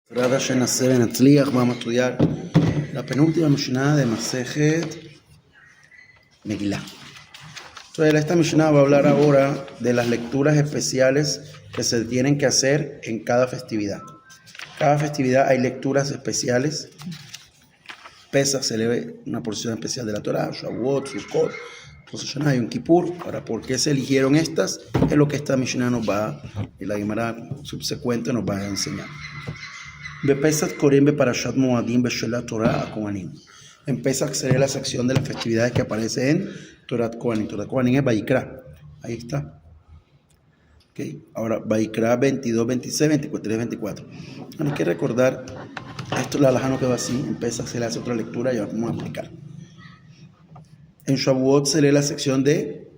Rada Shenase Benatzliach, vamos a estudiar la penúltima Mishnah de Masejet Megillah. Entonces, esta Mishnah va a hablar ahora de las lecturas especiales que se tienen que hacer en cada festividad. Cada festividad hay lecturas especiales. Pesach se lee una porción especial de la Torah, Shavuot, Sukkot, Rosh Hashanah y Yom Kippur. Ahora, ¿por qué se eligieron estas? Es lo que esta Mishnah nos va, y la Gemara subsecuente nos va a enseñar. Pesach Korim Beparashat Moadim Beshelat Torah a Kohanim. En Pesach sería la sección de las festividades que aparece en Torat Kohanim. Torat Kohanim es Vayikra. Ahí está. Okay. Ahora, Vayikra 22, 26, 23, 24. Bueno, hay que recordar, esto la halajá no quedó así. En Pesach se le hace otra lectura y vamos a explicar. En Shavuot se lee la sección de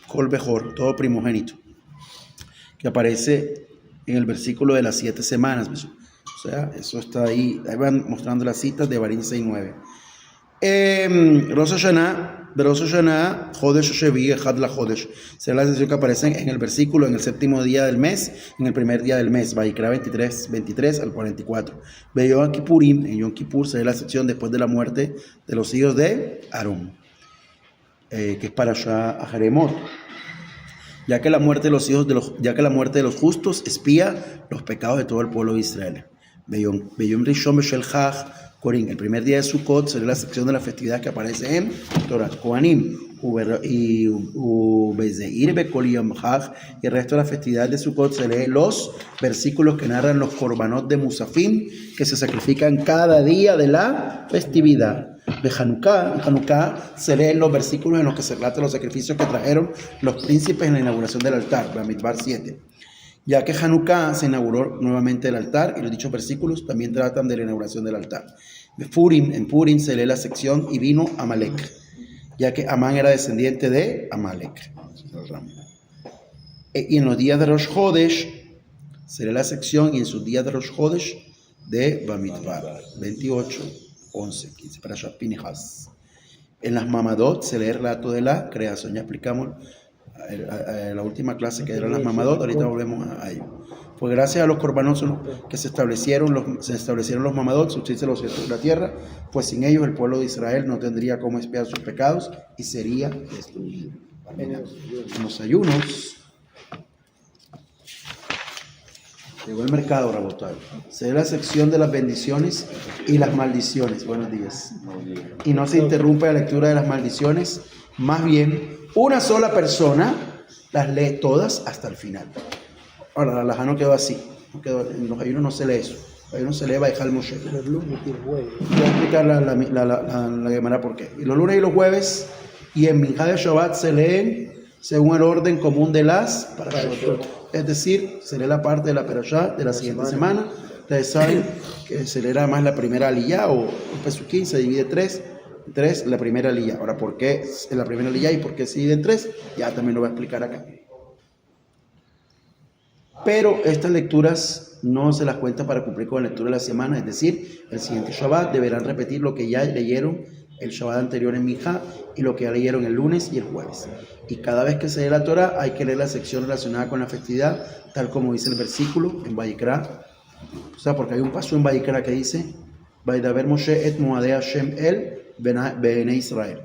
Kol Bechor, todo primogénito, que aparece en el versículo de las 7 semanas. O sea, eso está ahí. Ahí van mostrando las citas de Barín 6.9. Rosh Hashanah, Chodesh Shevi, Echad la Chodesh. Será la sección que aparece en el versículo, en el séptimo día del mes, en el primer día del mes. Vayikra 23 al 44. Yom Kippurim, en Yom Kippur será la sección después de la muerte de los hijos de Aarón, que es para Jeremot. Ya que la muerte de los justos expía los pecados de todo el pueblo de Israel. Beyom Rishon Beshel Chag Korim, el primer día de Sukkot será la sección de la festividad que aparece en Torat Kohanim. Y Bezeir Bekol Yom Chag, y el resto de las festividades de Sukkot se lee los versículos que narran los korbanot de Musafim que se sacrifican cada día de la festividad. De Hanukkah se leen los versículos en los que se relatan los sacrificios que trajeron los príncipes en la inauguración del altar, Bamidbar 7. Ya que Hanukkah se inauguró nuevamente el altar y los dichos versículos también tratan de la inauguración del altar. En Purim se lee la sección y vino Amalek, ya que Amán era descendiente de Amalek. Y en los días de Rosh Chodesh se lee la sección y en sus días de Rosh Chodesh de Bamidbar 28, 11, 15 para Pinchas. En las Mamadot se lee el relato de la creación. Ya explicamos la última clase que eran las Mamadot, ahorita volvemos a ello. Pues gracias a los korbanot que se establecieron los Mamadot, subsiste los cielos de la tierra, pues sin ellos el pueblo de Israel no tendría cómo expiar sus pecados y sería destruido. En los ayunos llegó el mercado, Rabotay. Será la sección de las bendiciones y las maldiciones. Buenos días. Y no se interrumpe la lectura de las maldiciones, más bien una sola persona las lee todas hasta el final. Ahora, la halajá no quedó así. En los ayunos no se lee eso. En los ayunos se lee Baijal Moshe. Los lunes y los jueves. Voy a explicar la Gemara por qué. Y los lunes y los jueves y en Minjá de Shabbat se leen según el orden común de las parashot. Es decir, se lee la parte de la parashá de la siguiente semana. Ustedes saben que se leerá más la primera aliyá o un pesuquín, se divide en tres la primera aliyá. Ahora, ¿por qué es la primera aliyá y por qué se divide en tres? Ya también lo voy a explicar acá. Pero estas lecturas no se las cuenta para cumplir con la lectura de la semana, es decir, el siguiente Shabbat deberán repetir lo que ya leyeron el Shabbat anterior en Minjá y lo que ya leyeron el lunes y el jueves. Y cada vez que se lee la Torah hay que leer la sección relacionada con la festividad, tal como dice el versículo en Vayikra. O sea, porque hay un paso en Vayikra que dice: Vaidaber Moshe et Moadei Hashem el Bene Israel.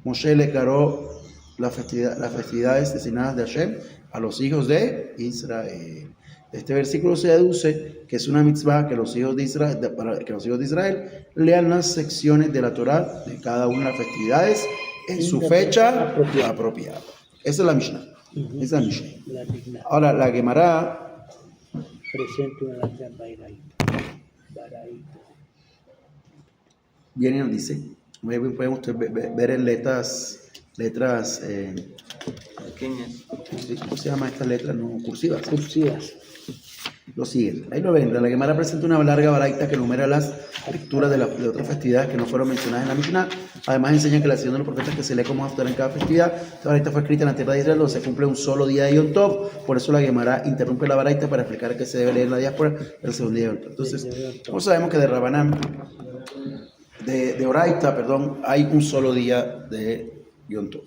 Moshe le declaró las festividades designadas de Hashem a los hijos de Israel. De este versículo se deduce que es una mitzvah que los hijos de Israel lean las secciones de la Torah de cada una de las festividades en su fecha apropiada. Esa es la Mishnah. Esa es la Mishnah. Ahora, la Gemara presenta una letra viene y nos dice, pueden ustedes ver en letras pequeñas. ¿Cómo se llama estas letras? No, cursivas. Lo siguen. Ahí lo ven. La Gemara presenta una larga baraita que enumera las lecturas de otras festividades que no fueron mencionadas en la Mishnah. Además enseña que la sección de los profetas que se lee como haftarah en cada festividad. Esta baraita fue escrita en la tierra de Israel, donde se cumple un solo día de Yom Tov. Por eso la Gemara interrumpe la baraita para explicar que se debe leer en la diáspora el segundo día de Yom Tov. Entonces, como sabemos que de Rabanán, de Oraita, hay un solo día de Yom Tov.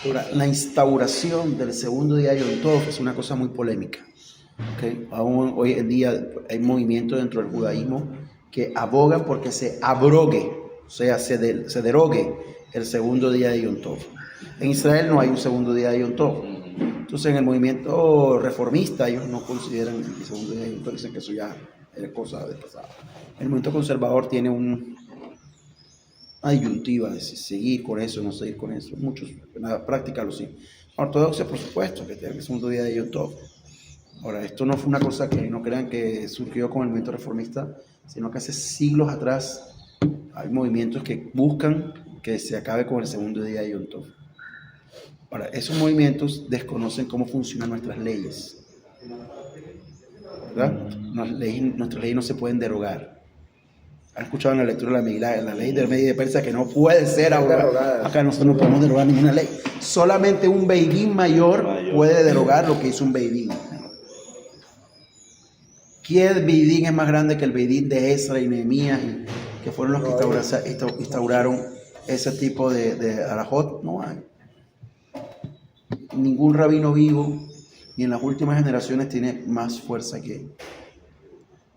Ahora, la instauración del segundo día de Yom Tov es una cosa muy polémica. ¿Okay? Aún hoy en día hay movimientos dentro del judaísmo que abogan porque se abrogue, o sea, se derogue el segundo día de Yom Tov. En Israel no hay un segundo día de Yom Tov. Entonces, en el movimiento reformista, ellos no consideran el segundo día de Yom Tov, dicen que eso ya es cosa del pasado. El movimiento conservador tiene una disyuntiva de si seguir con eso o no seguir con eso. Muchos en la práctica lo siguen. La ortodoxia, por supuesto, que tiene el segundo día de Yom Tov. Ahora, esto no fue una cosa que no crean que surgió con el movimiento reformista, sino que hace siglos atrás hay movimientos que buscan que se acabe con el segundo día de Yom Tov. Ahora, esos movimientos desconocen cómo funcionan nuestras leyes, ¿verdad? Nuestras leyes no se pueden derogar. ¿Han escuchado en la lectura de la Megilá, la ley del Medio de Persia, que no puede ser abrogada? Acá nosotros no podemos derogar ninguna ley. Solamente un beidín mayor puede derogar lo que hizo un beidín. ¿Qué beidín es más grande que el beidín de Ezra y Nehemías, que fueron los que instauraron ese tipo de alajot? No hay. Ningún rabino vivo, ni en las últimas generaciones, tiene más fuerza que él.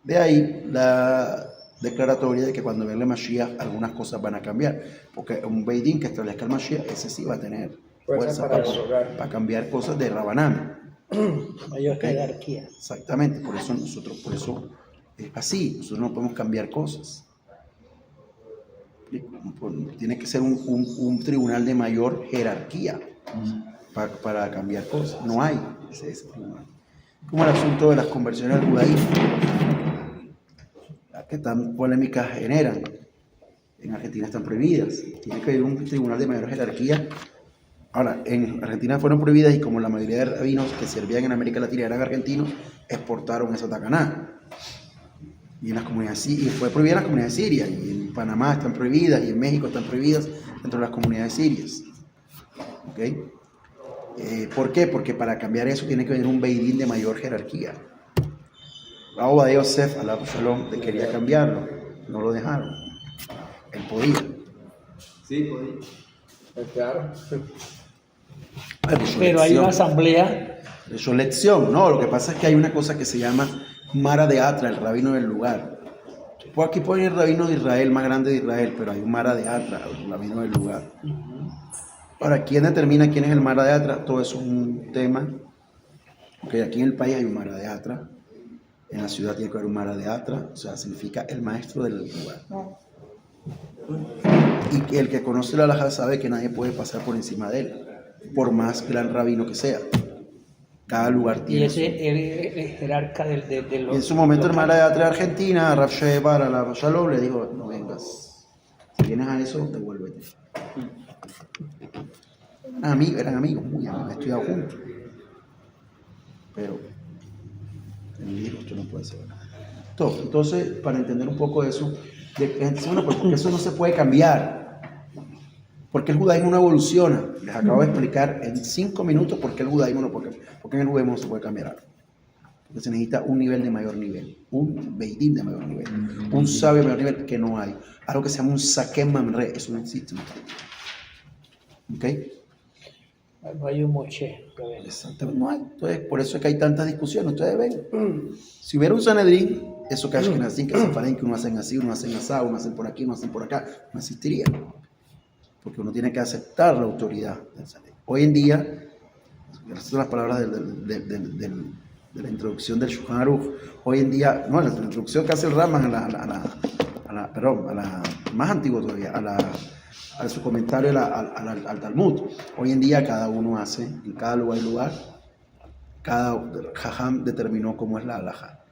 De ahí la declaratoria de que cuando venga el Mashiach algunas cosas van a cambiar, porque un beidín que establezca el Mashiach, ese sí va a tener fuerza para cambiar cosas de Rabanán. Mayor jerarquía. Exactamente, por eso es así, nosotros no podemos cambiar cosas. Tiene que ser un tribunal de mayor jerarquía para cambiar cosas. No hay ese tribunal. Como el asunto de las conversiones al judaísmo, que tan polémicas generan. En Argentina están prohibidas. Tiene que haber un tribunal de mayor jerarquía. Ahora, en Argentina fueron prohibidas y como la mayoría de rabinos que servían en América Latina eran argentinos, exportaron esa tacaná. Y en las comunidades, y fue prohibida en las comunidades sirias, y en Panamá están prohibidas, y en México están prohibidas dentro de las comunidades sirias. ¿Okay? ¿Por qué? Porque para cambiar eso tiene que venir un beidín de mayor jerarquía. Abba de Yosef, Alá Shalom, le quería cambiarlo, no lo dejaron. Él podía. Sí, podía. Claro. Pero hay una asamblea. Eso es lección, no, lo que pasa es que hay una cosa que se llama Mara de Atra, el rabino del lugar. Pues aquí puede ir el rabino de Israel, más grande de Israel, pero hay un Mara de Atra, el rabino del lugar. Ahora, ¿quién determina quién es el Mara de Atra? Todo eso es un tema. Porque aquí en el país hay un Mara de Atra, en la ciudad tiene que haber un Mara de Atra, o sea, significa el maestro del lugar. Y que el que conoce la halajá sabe que nadie puede pasar por encima de él, por más gran rabino que sea. Cada lugar tiene. Y ese el jerarca del en su momento, el Mara de Atra de Argentina, Rav Shebar, a la Shalom, le dijo: no vengas. Si vienes a eso, devuélvete. Eran amigos, muy amigos, estudiaban juntos. Pero él dijo: esto no puede ser. Entonces, para entender un poco eso, bueno, pues porque eso no se puede cambiar. Porque el judaísmo no evoluciona. Les acabo de explicar en 5 minutos por qué el judaísmo no puede cambiar. Porque en el judaísmo no se puede cambiar algo. Porque se necesita un nivel de mayor nivel, un beidín de mayor nivel, un sabio de mayor nivel que no hay. Algo que se llama un sakem mamre, eso no existe. ¿Ok? No hay un moché. Exactamente, no hay. Entonces, por eso es que hay tantas discusiones. Ustedes ven, si hubiera un Sanedrín, eso que Ashkenazim, que Sefarim, que uno hacen así, uno hacen así, uno hacen por aquí, uno hacen por acá, no existiría. Porque uno tiene que aceptar la autoridad del Sanedrín. Hoy en día, gracias a las palabras de la introducción del Shulchan Aruch, hoy en día, no, la introducción que hace el Rambam a la más antigua todavía, a su comentario al Talmud. Hoy en día cada uno hace, en cada lugar, cada jajam determinó cómo es la halajá.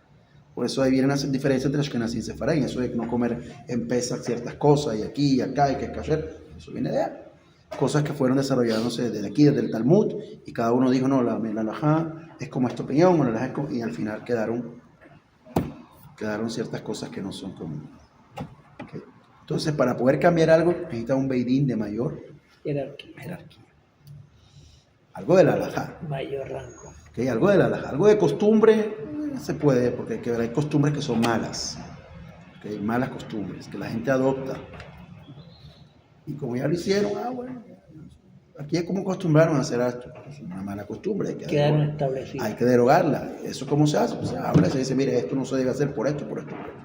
Por eso ahí vienen las diferencias entre Ashkenazim y Sefarim. Eso de no comer en Pesach ciertas cosas, y aquí y acá, y que es kasher, eso viene de ahí. Cosas que fueron desarrollándose desde aquí, desde el Talmud, y cada uno dijo: no, la halajá es como esta opinión, o la halajá es como, y al final quedaron ciertas cosas que no son comunes. Okay. Entonces, para poder cambiar algo, necesita un beidín de mayor jerarquía. Algo de la halajá. Mayor rango. Okay, algo de la halajá. Algo de costumbre se puede, porque hay costumbres que son malas. Okay, malas costumbres, que la gente adopta. Y como ya lo hicieron, bueno. Aquí es como acostumbraron a hacer esto. Es una mala costumbre. Quedaron establecidos. Hay que derogarla. ¿Eso cómo se hace? Pues se habla y se dice, mire, esto no se debe hacer por esto, por esto, por esto.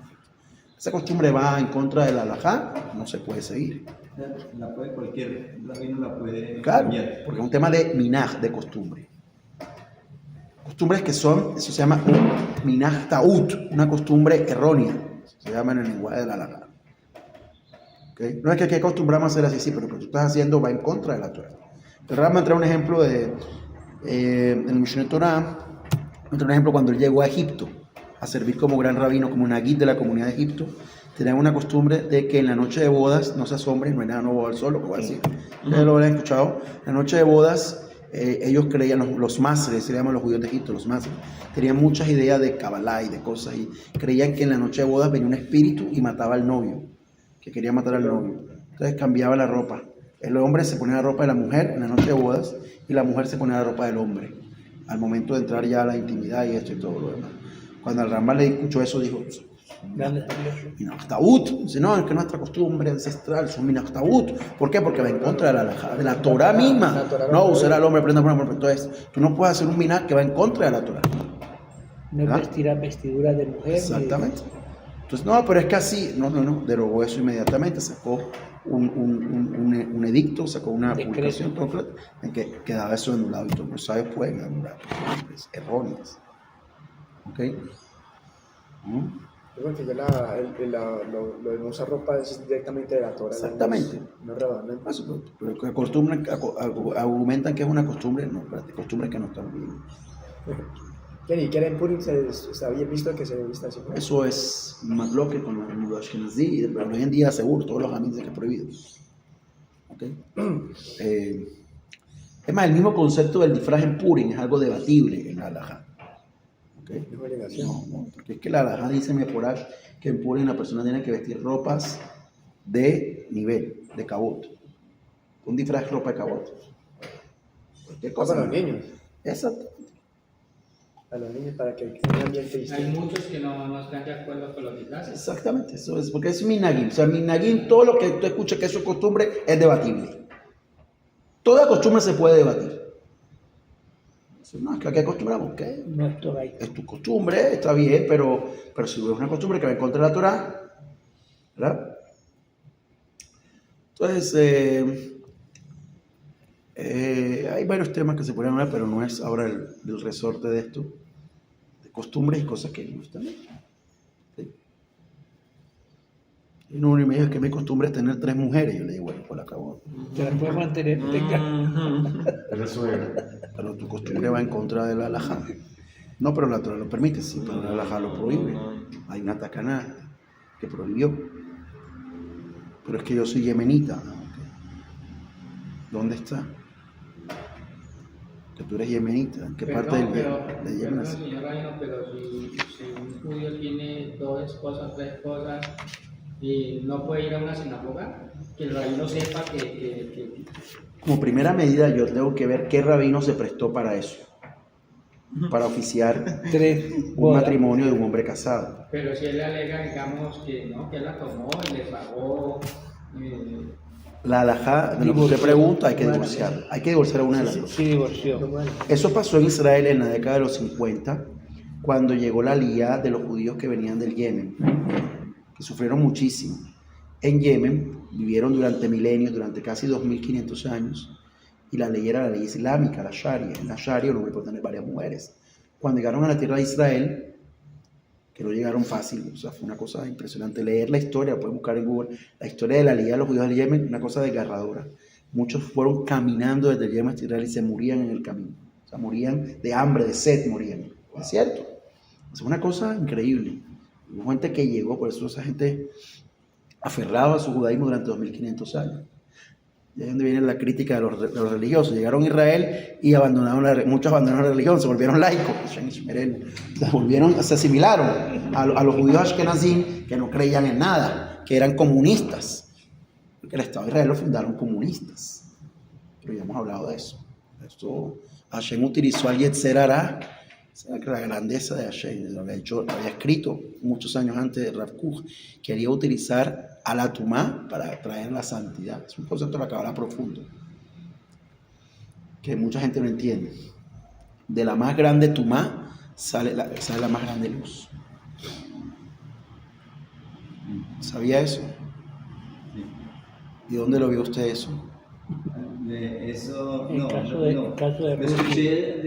Esa costumbre va en contra de la halajá, no se puede seguir. La puede cualquier rabino la puede Claro, cambiar. porque es un tema de minaj, de costumbre. Costumbres que son, eso se llama un minaj ta'ut, una costumbre errónea. Se llama en el lenguaje de la halajá. ¿Okay? No es que aquí acostumbramos a hacer así, sí, pero lo que tú estás haciendo va en contra de la Torah. El Rambam trae un ejemplo en el Mishneh Torah, trae un ejemplo cuando él llegó a Egipto a servir como gran rabino, como nagid de la comunidad de Egipto. Tenían una costumbre de que en la noche de bodas no se asombren, no hay nada nuevo al sol, lo que voy a decir. Ustedes lo habrán escuchado. En la noche de bodas, ellos creían, los masres, se llaman los judíos de Egipto, los masres, tenían muchas ideas de Kabbalah y de cosas, y creían que en la noche de bodas venía un espíritu y mataba al novio, que quería matar al novio. Entonces cambiaba la ropa. El hombre se ponía la ropa de la mujer en la noche de bodas y la mujer se ponía la ropa del hombre al momento de entrar ya a la intimidad y esto y todo lo demás. Cuando el Rambam le escuchó eso, dijo, Minachtaut. Dice, no, es que nuestra costumbre ancestral son Minachtaut. ¿Por qué? Porque va en contra de la halajá, de la Torah misma. No, usar al hombre prenda por una. Entonces, tú no puedes hacer un minach que va en contra de la Torah. No es vestir a vestiduras de mujer. Exactamente. Entonces, no, pero es que así, no, derogó eso inmediatamente, sacó un edicto, sacó una publicación completa en que quedaba eso anulado y todos los sabios pueden anular costumbres erróneas. ¿Ok? Porque ya lo de no usar ropa es directamente de la Torah. Exactamente. No es rabano. Pero que acostumbran, argumentan que es una costumbre, no, costumbres que no están bien. ¿Y qué era en Purim? ¿Se había visto que se vista así? Eso es más bloque con los ashkenazí, pero hoy en día seguro, todos los amigos que es prohibido. ¿Okay? Es más, el mismo concepto del disfraz en Purim es algo debatible en la halajá. ¿Okay? No, porque es que la halajá dice Meforash que en Purim la persona tiene que vestir ropas de nivel, de cabot. Un disfraz es ropa de cabot. ¿Qué cosa? Para los niños. Exacto. A los niños para que tengan un ambiente distinto. Hay muchos que no están de acuerdo con los disfraces. Exactamente, eso es, porque es minagim. O sea, minagim, todo lo que tú escuchas que es su costumbre es debatible. Toda costumbre se puede debatir. No, es que aquí acostumbramos, ¿qué? No es Torah. Es tu costumbre, está bien, pero si es una costumbre que va en contra de la Torah, ¿verdad? Entonces, hay varios temas que se pueden hablar, pero no es ahora el resorte de esto, de costumbres y cosas que no están bien. ¿Sí? Y uno me dijo que mi costumbre es tener 3 mujeres. Yo le digo, bueno, pues la acabo. Te las puedes mantener. Pero tu costumbre va en contra de la halajá. No, pero la Torah lo permite, sí, pero la halajá lo prohíbe. Hay una takaná que prohibió. Pero es que yo soy yemenita. ¿Dónde está? Que tú eres yemenita. ¿En qué parte de Yemen? No, señor Rabino, pero si un judío tiene 2 esposas, 3 esposas y no puede ir a una sinagoga, que el rabino sepa que... Como primera medida, yo tengo que ver qué rabino se prestó para eso. Para oficiar 3 un matrimonio de un hombre casado. Pero si él le alega, digamos, que no, que él la tomó y le pagó... La halajá, de lo que usted pregunta, hay que divorciar. Hay que divorciar a una de las dos. Sí, divorció. Eso pasó en Israel en la década de los 50, cuando llegó la aliyá de los judíos que venían del Yemen, que sufrieron muchísimo. En Yemen vivieron durante milenios, durante casi 2500 años, y la ley era la ley islámica, la Sharia. En la Sharia un hombre puede tener varias mujeres. Cuando llegaron a la tierra de Israel, que no llegaron fácil, o sea, fue una cosa impresionante. Leer la historia, pueden buscar en Google, la historia de la aliyá de los judíos del Yemen, una cosa desgarradora. Muchos fueron caminando desde el Yemen hasta Israel y se morían en el camino. O sea, morían de hambre, de sed, morían. ¿Es cierto? Es una cosa increíble. Hubo gente que llegó, por eso esa gente aferrada a su judaísmo durante 2500 años. Y ahí es donde viene la crítica de los religiosos. Llegaron a Israel y muchos abandonaron la religión, se volvieron laicos, se asimilaron a los judíos ashkenazim que no creían en nada, que eran comunistas. Porque el Estado de Israel lo fundaron comunistas. Pero ya hemos hablado de eso. Hashem utilizó al Yetzer Hará, la grandeza de Hashem, lo había escrito muchos años antes de Rav Kook, quería utilizar a la Tumá para traer la santidad. Es un concepto de la Kabbalah profundo. que mucha gente no entiende. De la más grande tumá sale la más grande luz. ¿Sabía eso? Sí. ¿Y dónde lo vio usted eso? Eso, En no, caso de- no. en caso de Lo escuché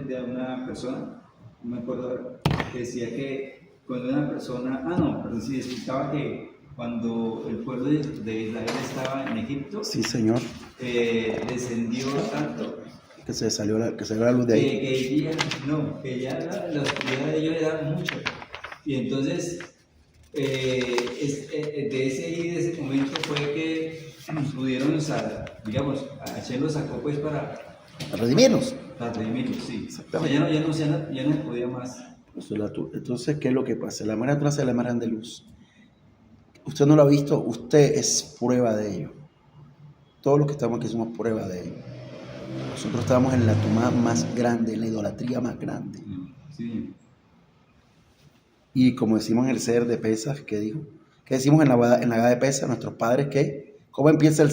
de una persona, no me acuerdo ahora, que decía que cuando una persona, perdón, sí, explicaba que cuando el pueblo de Israel estaba en Egipto, Sí, señor. descendió tanto Que se salió la luz de ahí. que ya la oscuridad de ellos era mucho. Y entonces, de ese momento fue que pudieron, digamos, Hashem los sacó pues para Redimirnos. redimirlos, sí. Exactamente. Ya no podía más. Entonces, ¿qué es lo que pasa? La más grande es la más grande luz. Usted no lo ha visto, usted es prueba de ello. Todos los que estamos aquí somos prueba de ello. Nosotros estábamos en la tumba más grande, en la idolatría más grande. Sí. Y como decimos en el ser de Pesas, ¿qué dijo? ¿Qué decimos en la Gada de Pesas? Nuestros padres, ¿qué? ¿Cómo empieza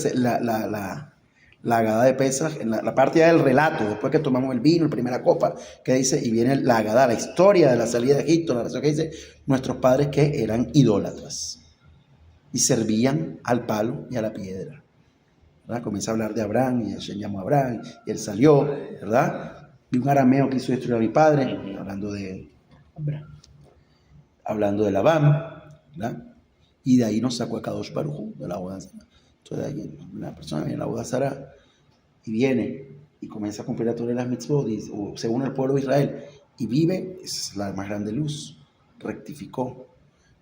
la Gada de Pesas? En la parte ya del relato, después que tomamos el vino, la primera copa, que dice, y viene la Gada, la historia de la salida de Egipto, la razón que dice, nuestros padres que eran idólatras y servían al palo y a la piedra. ¿Verdad? Comienza a hablar de Abraham, y Hashem llamó a Abraham, y él salió, ¿verdad? Y un arameo quiso destruir a mi padre, hablando de Labán, ¿verdad? Y de ahí nos sacó a Kadosh Baruj Hu, de la boda. Entonces de ahí una persona viene a la boda Sara y viene y comienza a cumplir la Torah de las mitzvot, o se une al pueblo de Israel y vive, esa es la más grande luz, rectificó.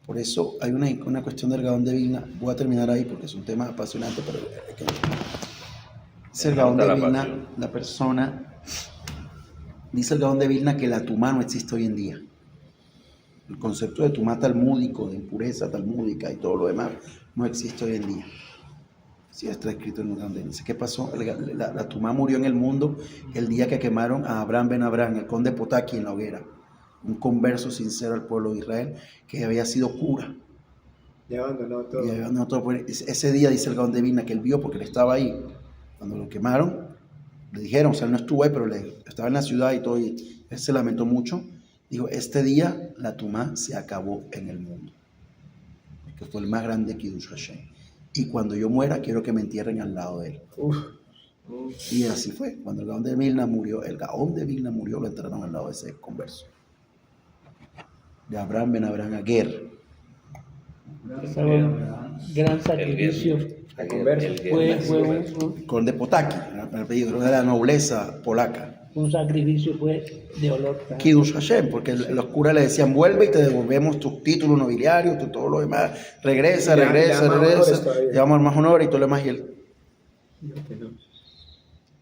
Por eso hay una cuestión del Gaón de Vilna, voy a terminar ahí porque es un tema apasionante, pero dice el Gaón de Vilna, la persona, dice el Gaón de Vilna que la tumá no existe hoy en día. El concepto de tumá talmúdico, de impureza talmúdica y todo lo demás, no existe hoy en día. Sí, está escrito en un Gaón de Vilna. ¿Qué pasó? La tumá murió en el mundo el día que quemaron a Abraham ben Abraham, el conde Potaki, en la hoguera. Un converso sincero al pueblo de Israel que había sido cura. Y abandonó todo. Y abandonó todo. Ese día dice el Gaón de Vilna que él vio porque él estaba ahí. Cuando lo quemaron, le dijeron, o sea, él no estuvo ahí, pero estaba en la ciudad y todo, y él se lamentó mucho. Dijo, este día la tumá se acabó en el mundo. Que fue el más grande Kiddush Hashem. Y cuando yo muera, quiero que me entierren al lado de él. Y así fue. Cuando el Gaón de Vilna murió, lo enterraron al lado de ese converso. De Abraham ben Abraham Aguer. Fue un gran sacrificio. Fue Conde Potaki, el apellido de la nobleza polaca. un sacrificio fue de olor. Kiddush Hashem, porque los curas le decían, vuelve y te devolvemos tus títulos nobiliarios, todo lo demás. Regresa. Llevamos más honor y todo lo demás. Y él.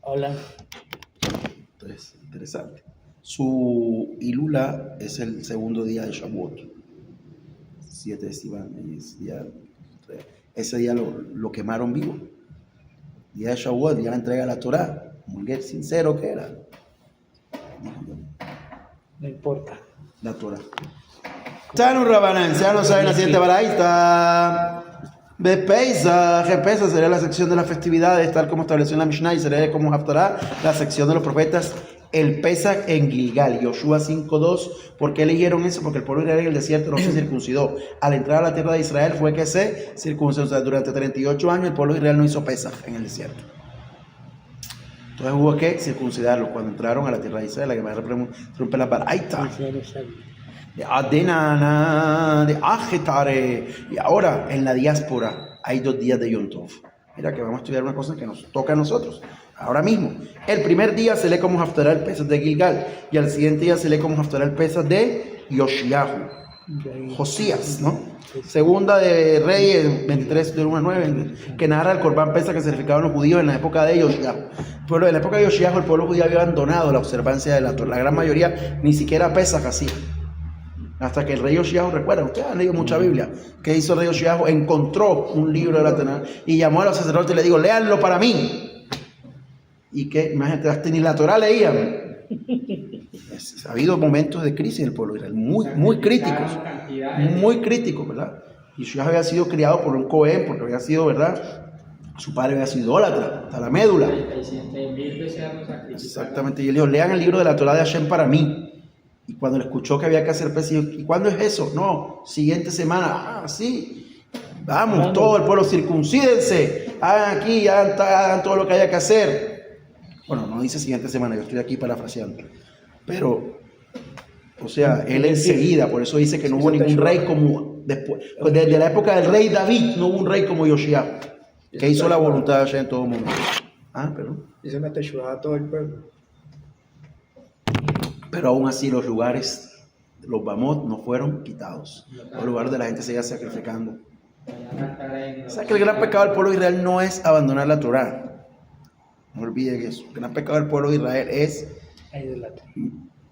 Hola. Entonces, interesante. Su Ilula es el segundo día de Shavuot. 7 de Sivan. Ese día lo quemaron vivo. Día de Shavuot, día de la entrega de la Torah. Muy sincero que era. No importa. La Torah. Tanu Rabanan, ya no saben la siguiente baraita. Pesach sería la sección de las festividades, tal como estableció en la Mishnah, y sería como Haftarah, la sección de los profetas, el Pesach en Gilgal. Yoshua 5:2. ¿Por qué eligieron eso? Porque el pueblo de Israel en el desierto no se circuncidó. Al entrar a la tierra de Israel fue que se circuncidó. O sea, durante 38 años el pueblo de Israel no hizo Pesach en el desierto. Entonces hubo que circuncidarlo. Cuando entraron a la tierra de Israel, la que me rompe la baraita. De Adenana, de Ajetare. Y ahora en la diáspora hay 2 días de Yom Tov. Mira que vamos a estudiar una cosa que nos toca a nosotros. Ahora mismo. El primer día se lee como Haftarah el Pesach de Gilgal. Y al siguiente día se lee como Haftarah el Pesach de Yoshiahu. Josías, ¿no? Segunda de Reyes 23 del 1 al 9, que narra el Corbán Pesach que sacrificaban los judíos en la época de Yoshiahu. Pero en la época de Yoshiahu el pueblo judío había abandonado la observancia de la Torah. La gran mayoría ni siquiera Pesach hacía. Hasta que el rey Yoshiahu, recuerdan, ustedes han leído mucha Biblia, ¿qué hizo el rey Yoshiahu? Encontró un libro de la Torah y llamó a los sacerdotes y le dijo, léanlo para mí. Y que, imagínate, hasta ni la Torah leían. Ha habido momentos de crisis en el pueblo de Israel, muy críticos, ¿verdad? Y Yoshiahu había sido criado por un Cohen, porque había sido, ¿verdad?, Su padre había sido idólatra, hasta la médula. 37.000 becerros sacrificados. Exactamente, y él dijo, lean el libro de la Torá de Hashem para mí. Y cuando le escuchó que había que hacer pez, dijo, ¿y cuándo es eso? No, siguiente semana. Ah, sí. Vamos, todo el pueblo, circuncídense, hagan aquí, hagan todo lo que haya que hacer. Bueno, no dice siguiente semana, yo estoy aquí parafraseando. Pero, o sea, él enseguida, por eso dice que no hubo ningún rey como después. Pues desde la época del rey David no hubo un rey como Yoshia, que hizo la voluntad de Hashem en todo momento. Ah, pero. Hizo una teshuva a todo el pueblo. Pero aún así los lugares, los Bamot no fueron quitados. Los lugares de la gente seguía sacrificando. O sea que el gran pecado del pueblo de Israel no es abandonar la Torá. No olviden eso. El gran pecado del pueblo de Israel es...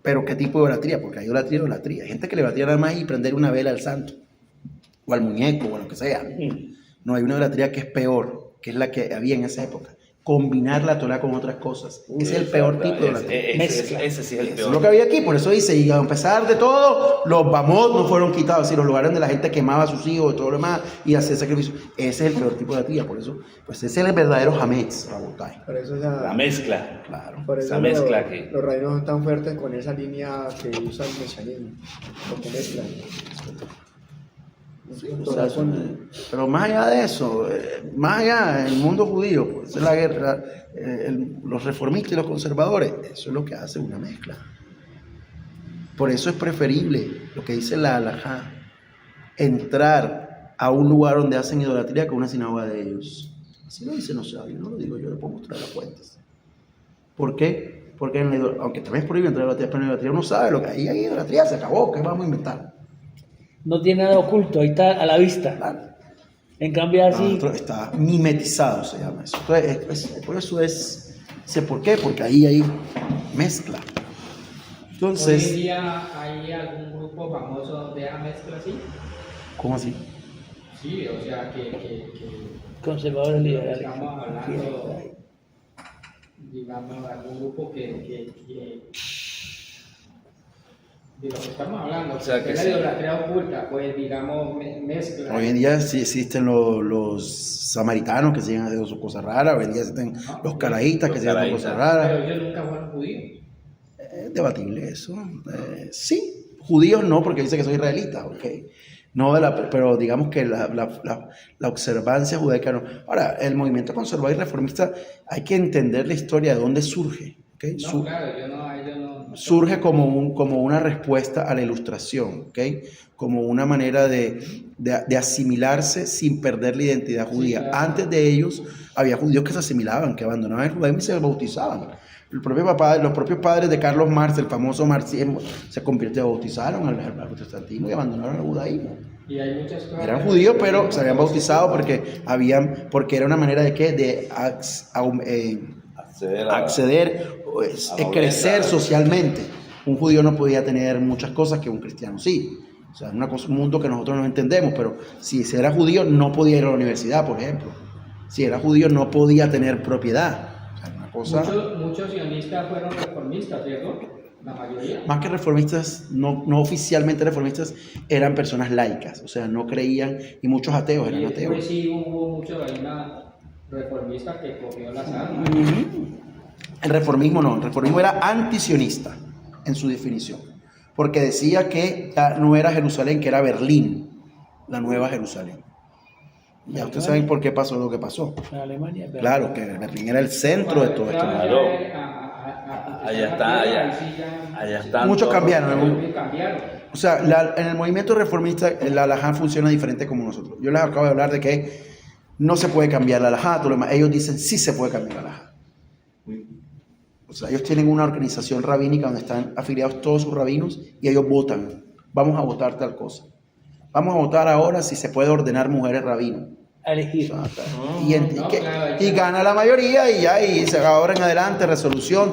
Pero ¿qué tipo de idolatría? Porque hay idolatría. Hay gente que le idolatría nada más y prender una vela al santo. O al muñeco, o a lo que sea. No, hay una idolatría que es peor, que es la que había en esa época. Combinar la Torá con otras cosas. Ese es el peor tipo de idolatría. Ese sí es el Eso peor. es lo que había aquí, por eso dice, y a pesar de todo, los Bamot no fueron quitados, es decir, los lugares donde la gente quemaba a sus hijos y todo lo demás, y hacía sacrificio. Ese es el peor tipo de idolatría, por eso, pues ese es el verdadero Hametz, Rabotai. Por eso La mezcla. Claro. por eso esa mezcla que- los rabinos son tan fuertes con esa línea que usa el mesianismo, porque mezclan. O sea, pero más allá de eso, más allá del mundo judío, pues, esa es la guerra, los reformistas y los conservadores, eso es lo que hace una mezcla. Por eso es preferible, lo que dice la halajá, entrar a un lugar donde hacen idolatría que a una sinagoga de ellos. Así lo dicen los sabios, no lo digo yo, le puedo mostrar las fuentes. ¿Por qué? Porque aunque también es prohibido entrar a la idolatría, pero en la idolatría uno sabe lo que ahí hay idolatría, se acabó, ¿qué vamos a inventar? No tiene nada oculto, ahí está a la vista. Claro. En cambio así, Está mimetizado, se llama eso. Entonces, por eso sé por qué, porque ahí hay mezcla. Hoy en Entonces, día hay algún grupo famoso donde haga mezcla así. ¿cómo así? Sí, o sea que conservadores liberales. estamos hablando, digamos, algún grupo que de lo que estamos hablando, O sea, que es la sí. idolatría oculta, pues digamos mezcla. Hoy en día sí existen los samaritanos que siguen haciendo sus cosas raras, hoy en día existen los caraítas que Los siguen haciendo cosas caraítas. raras. Pero ellos nunca fueron judíos. Es debatible eso. Sí, judíos no, porque dice que soy israelita, ok. No pero digamos que la observancia judaica no. Ahora, el movimiento conservador y reformista, hay que entender la historia de dónde surge. ¿Okay? No, claro, ellos no Surge como una respuesta a la ilustración, ¿ok? Como una manera de asimilarse sin perder la identidad judía. claro. Antes de ellos había judíos que se asimilaban, que abandonaban el judaísmo y se bautizaban. Los propios padres de Carlos Marx, el famoso marxismo, se bautizaron al protestantismo y abandonaron el judaísmo. Y hay muchas cosas. Eran judíos, pero se habían bautizado porque era una manera de ¿qué? De acceder, crecer socialmente. Un judío no podía tener muchas cosas que un cristiano sí. O sea, es un mundo que nosotros no entendemos, pero si era judío no podía ir a la universidad, por ejemplo. Si era judío no podía tener propiedad. O sea, una cosa... Muchos sionistas fueron reformistas, ¿cierto? La mayoría. Más que reformistas, no oficialmente reformistas, eran personas laicas, o sea, no creían, y muchos ateos eran Y ateos. después sí hubo muchos ahí reformistas que cogió las armas. El reformismo no, el reformismo era antisionista en su definición, porque decía que ya no era Jerusalén, que era Berlín, la nueva Jerusalén. Ya ustedes saben por qué pasó lo que pasó. En Alemania. pero- Claro, que Berlín era el centro de todo esto. Claro. Allá está. Muchos cambiaron. Cambiaron. O sea, en el movimiento reformista la halajá funciona diferente como nosotros. Yo les acabo de hablar de que no se puede cambiar la halajá, todo lo demás. Ellos dicen sí se puede cambiar la halajá. O sea, ellos tienen una organización rabínica donde están afiliados todos sus rabinos y ellos votan. Vamos a votar tal cosa. Vamos a votar ahora si se puede ordenar mujeres rabinos. A elegir. Y gana la mayoría y ya, y ahora en adelante, resolución,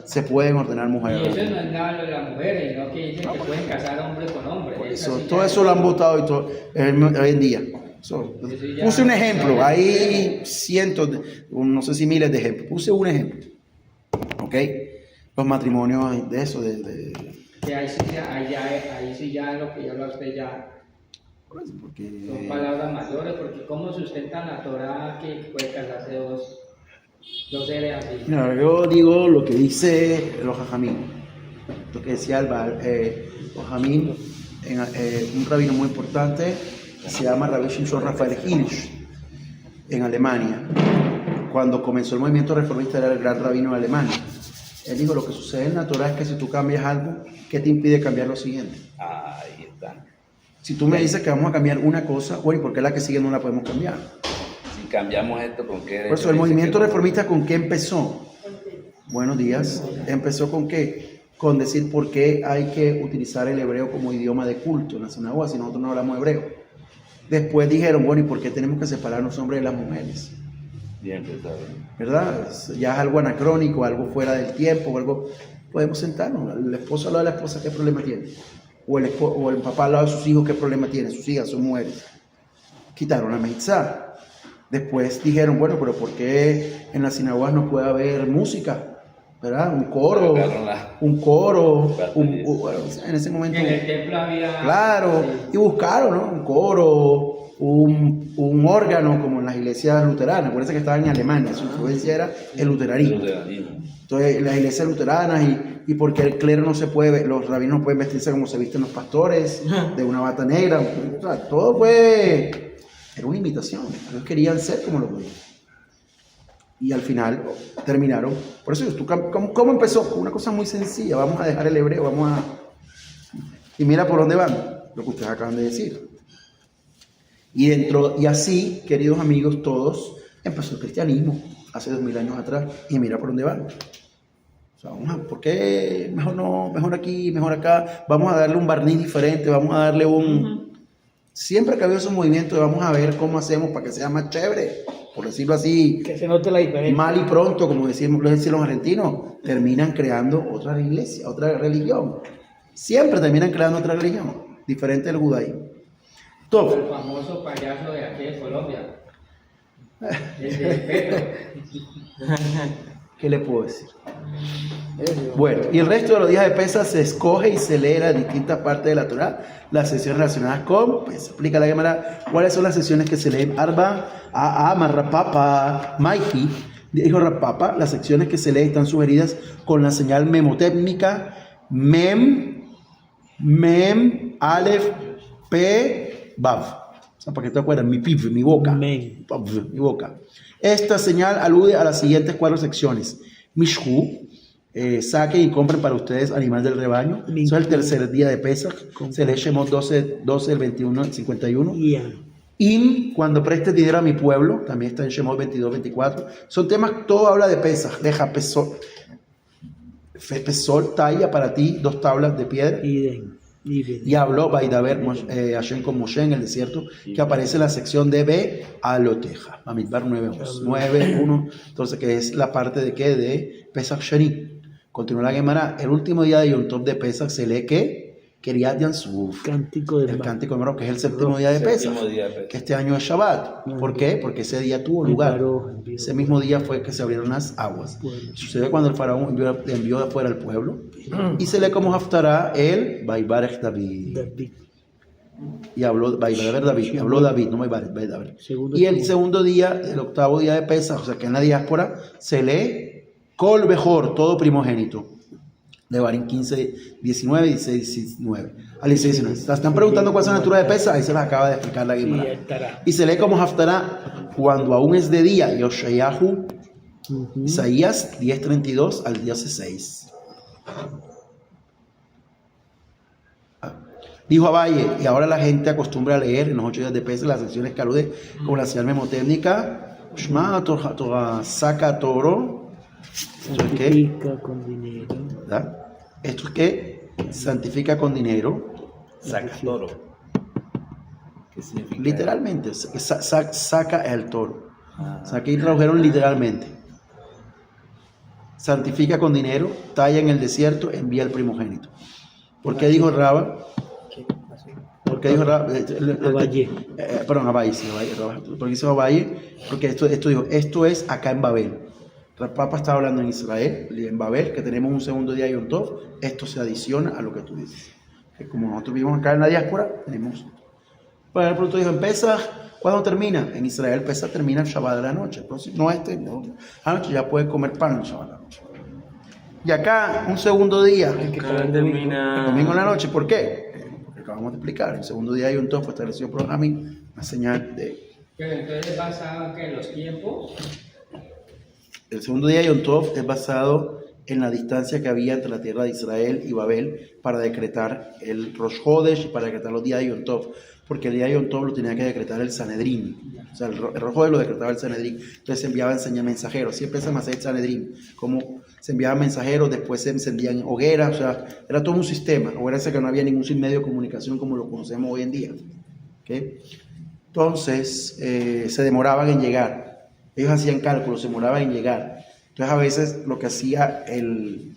se pueden ordenar Y mujeres eso rabinos. no es nada de las mujeres, sino que dicen que pueden casar hombre con hombre. Por Es eso, así todo ya. eso lo han votado y todo, hoy en día. ya- Puse un ejemplo, hay cientos, no sé si miles de ejemplos. Puse un ejemplo. ¿Ok? Los matrimonios de eso, Que ahí sí ya lo que yo lo sé ya. Por eso, porque... Son palabras mayores, porque ¿cómo sustentan la Torah que puede casarse dos seres así? Mira, yo digo lo que dice los Jajamín, lo que decía el los Jajamín, un rabino muy importante, se llama Rabbi Shimshon Rafael Hirsch, en Alemania. Cuando comenzó el movimiento reformista, era el gran rabino de Alemania. Él dijo, lo que sucede en la Torah es que si tú cambias algo, ¿qué te impide cambiar lo siguiente? Ahí está. Si tú me dices que vamos a cambiar una cosa, bueno, ¿y por qué la que sigue no la podemos cambiar? Si cambiamos esto, ¿con qué? Por eso, el movimiento reformista, ¿con qué empezó? Buenos días. ¿Empezó con qué? Con decir por qué hay que utilizar el hebreo como idioma de culto en la sinagoga si nosotros no hablamos hebreo. Después dijeron, bueno, ¿y por qué tenemos que separar los hombres de las mujeres? Bien pensado. ¿Verdad? Ya es algo anacrónico, algo fuera del tiempo, algo... Podemos sentarnos. El esposo al lado de la esposa, ¿qué problema tiene? O el papá al lado de sus hijos, ¿qué problema tiene? Sus hijas son mujeres. Quitaron la meitzá. Después dijeron, bueno, pero ¿por qué en las sinagogas no puede haber música? ¿Verdad? Un coro, bueno, en ese momento... En el templo había... Claro, y buscaron, ¿no? Un coro, un órgano, como en las iglesias luteranas. Acuérdense que estaban en Alemania, su influencia era el luteranismo. Entonces, las iglesias luteranas, y porque el clero no se puede, los rabinos no pueden vestirse como se visten los pastores, de una bata negra. O sea, todo fue... Era una imitación. Ellos querían ser como los judíos. Y al final terminaron. Por eso, ¿cómo empezó? Una cosa muy sencilla. Vamos a dejar el hebreo, y mira por dónde van, lo que ustedes acaban de decir. Y así, queridos amigos, todos, empezó el cristianismo hace 2000 años atrás. Y mira por dónde van. O sea, ¿por qué mejor no, mejor aquí, mejor acá? Vamos a darle un barniz diferente, vamos a darle un... Siempre que ha habido esos movimientos, vamos a ver cómo hacemos para que sea más chévere, por decirlo así. Que se note la diferencia. Mal y pronto, como decían los argentinos, terminan creando otra iglesia, otra religión. Siempre terminan creando otra religión, diferente del judaísmo. El Todo. famoso payaso de aquí de Colombia. El de Petro. ¿Qué le puedo decir? Bueno, y el resto de los días de Pesach se escoge y se lee las distintas partes de la Torah, las sesiones relacionadas con, pues explica la Gemara, cuáles son las sesiones que se leen. Arba, Rapapa, Maiki, dijo Rapapa, las secciones que se leen están sugeridas con la señal memotécnica Mem, Aleph, P, Bav. O sea, para que te acuerdas, mi pif, mi boca. Mi boca. Esta señal alude a las siguientes 4 secciones. Mishhu, saquen y compren para ustedes animal del rebaño. Eso es el tercer día de Pesach. Se lee Shemot 12, el 21, el 51. Im, cuando prestes dinero a mi pueblo, también está en Shemot 22, 24. Son temas, todo habla de Pesach. Deja Pesol, talla para ti 2 tablas de piedra. Y habló Baidaber Hashem con Moshe en el desierto, que aparece en la sección de B Aloteja, Bamidbar 9:1, entonces que es la parte de ¿qué? De Pesach Sheni. Continúa la Gemara, el último día de Yom Tov de Pesach se lee ¿qué? Kiryat Yansuf, el cántico de Maró, que es el séptimo día de Pesach, que este año es Shabbat. ¿Por qué? Porque ese día tuvo lugar, ese mismo día fue que se abrieron las aguas. Sucede cuando el faraón envió de afuera al pueblo, y se lee como Haftará el Vaibarech David. Y habló David, habló David, no Vaibarech, David. Y el segundo día, el octavo día de Pesach, o sea que en la diáspora, se lee Kol Bejor, todo primogénito. De Barín 15, 19, 16, 19. Al 16, 19. Están preguntando cuál es la natura de Pesach, ahí se las acaba de explicar la Gemara. Y se lee como Haftará cuando aún es de día, Yoshayahu, Isaías 10:32 al 10:6. Dijo Abaye, y ahora la gente acostumbra a leer en los 8 días de Pesach las secciones que alude con la señal memotécnica Shma Torah, saca toro. ¿Esto es qué? Con dinero. ¿Verdad? ¿Esto es qué? Santifica con dinero. Saca toro. ¿Qué significa? Literalmente, saca el toro. O sea, aquí tradujeron literalmente. Santifica con dinero, talla en el desierto, envía el primogénito. ¿Por qué dijo Raba? Porque dijo Abaye. Perdón, Abaye, sí, Abaye. Porque dice Abaye, porque esto dijo, esto es acá en Babel. El Papa estaba hablando en Israel, en Babel, que tenemos un segundo día de Yom Tov. Esto se adiciona a lo que tú dices. Que como nosotros vivimos acá en la diáspora, tenemos Por ejemplo, tú dices, en Pesaj, ¿cuándo termina? En Israel Pesaj termina el Shabbat de la noche. Entonces, no, anoche ya puedes comer pan el Shabbat de la noche. Y acá, un segundo día, el domingo en la noche. ¿Por qué? Porque acabamos de explicar. El segundo día hay un topo establecido por Jamín, una señal de... Pero entonces basado en los tiempos. El segundo día de Yom Tov es basado en la distancia que había entre la tierra de Israel y Babel para decretar el Rosh Hodesh y para decretar los días de Yom Tov, porque el día de Yom Tov lo tenía que decretar el Sanedrín, o sea, el Rosh Hodesh lo decretaba el Sanedrín, entonces se enviaban mensajeros, siempre se hacía el Sanedrín, como se enviaban mensajeros, después se encendían hogueras, o sea, era todo un sistema, acuérdense que no había ningún medio de comunicación como lo conocemos hoy en día, ¿okay? Entonces se demoraban en llegar. Ellos hacían cálculos, se demoraban en llegar. Entonces a veces lo que hacía el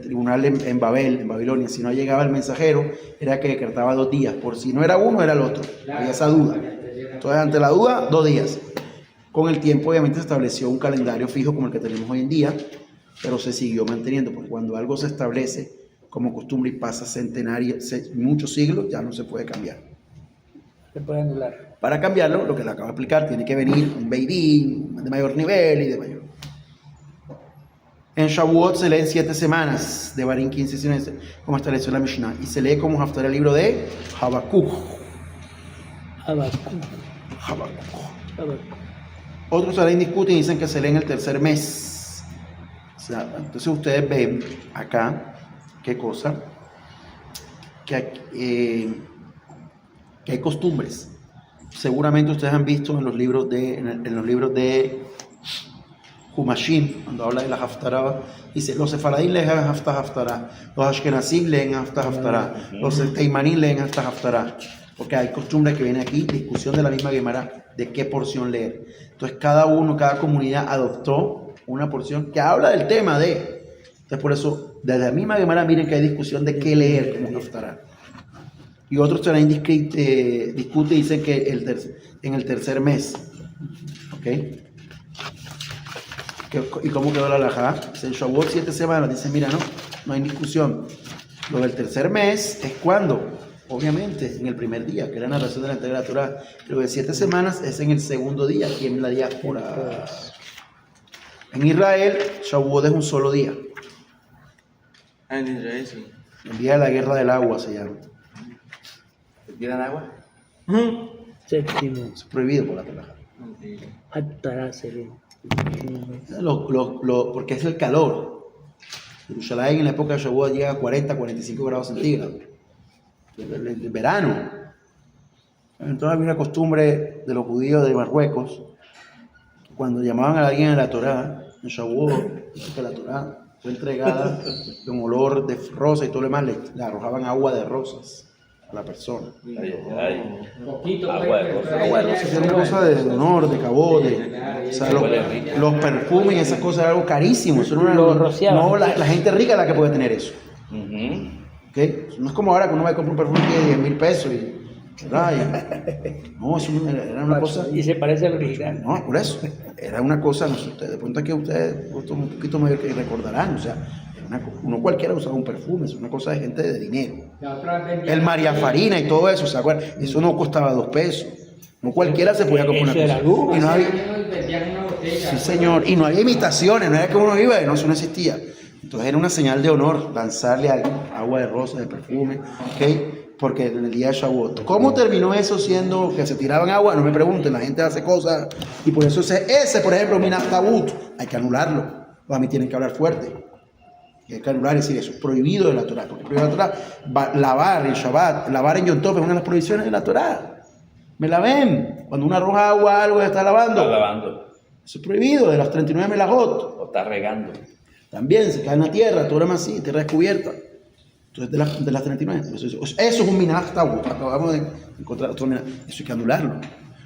tribunal en Babel, en Babilonia, si no llegaba el mensajero, era que decretaba 2 días. Por si no era uno, era el otro. Había esa duda. Entonces ante la duda, 2 días. Con el tiempo obviamente se estableció un calendario fijo como el que tenemos hoy en día, pero se siguió manteniendo, porque cuando algo se establece como costumbre y pasa centenarios, muchos siglos, ya no se puede cambiar. Se puede anular. Para cambiarlo, lo que le acabo de explicar, tiene que venir un Beidín de mayor nivel y de mayor. En Shavuot se leen 7 semanas, de Barín 15 semanas, como estableció la Mishnah, y se lee como Haftarah el libro de Habacuc. Otros ahora discuten y dicen que se lee en el tercer mes. O sea, entonces ustedes ven acá, ¿qué cosa? Que hay costumbres. Seguramente ustedes han visto en los libros de Humashim, cuando habla de la Haftarah, dice, los sefaradín leen Haftarah, los ashkenazim leen Haftarah, los teimanín leen Haftarah, porque hay costumbres que viene aquí, discusión de la misma Gemara, de qué porción leer. Entonces cada comunidad adoptó una porción que habla del tema de. Entonces por eso, desde la misma Gemara, miren que hay discusión de qué leer como Haftarah. Y otros también discuten y dicen que en el tercer mes. ¿Ok? ¿Y cómo quedó la halajá? En Shavuot 7 semanas, dicen, mira, no hay discusión. Lo del tercer mes es cuando, obviamente, en el primer día, que es la narración de la entrega de la Torah. Lo de 7 semanas es en el segundo día, aquí en la diáspora. En Israel, Shavuot es un solo día. En Israel sí. El día de la guerra del agua se llama. ¿Te tiran agua? Séptimo. Es prohibido por la Torah. Haftarah se lee. Porque es el calor. Jerusalén en la época de Shavuot llega a 40, 45 grados centígrados. El verano. Entonces había una costumbre de los judíos de Marruecos, cuando llamaban a alguien a la Torá, en Shavuot, que la Torá fue entregada con olor de rosa y todo lo demás, le arrojaban agua de rosas a la persona. Poquito, Agua de rosas. Agua de rosas es una cosa de honor, de cabote. O sea, los perfumes y esas cosas eran algo carísimo. Eso Lo rociaban. no, la gente rica es la que puede tener eso. Ujú. ¿Okay? No es como ahora que uno va a comprar un perfume de 10,000 pesos no, eso era una cosa. Y se parece al original. No, por eso. Era una cosa, no sé, de pronto que ustedes, un poquito mayor que recordarán, o sea, uno cualquiera usaba un perfume, es una cosa de gente de dinero. El María Farina y todo eso, ¿se acuerdan? Eso no costaba 2 pesos. No cualquiera se podía comprar una cosa. Y no había, sí, señor, y no había imitaciones, no era que uno iba y no, eso no existía. Entonces era una señal de honor lanzarle agua de rosa, de perfume, ¿ok? Porque en el día de Shavuot. ¿Cómo terminó eso siendo que se tiraban agua? No me pregunten, la gente hace cosas y por eso ese por ejemplo, Minat Tabut, hay que anularlo. A mí tienen que hablar fuerte. Hay que anular y decir eso es prohibido de la Torah. Porque prohibido de la Torah, lavar en Shabbat, lavar en Yom Tov es una de las prohibiciones de la Torah. Me la ven. Cuando uno arroja agua algo está lavando. Está lavando. Eso es prohibido de las 39 melajot. O está regando. También se cae en la tierra, todo lo demás así, tierra descubierta. Entonces de las 39. Eso es un minaj tabú. Acabamos de encontrar otro minaj. Eso hay que anularlo.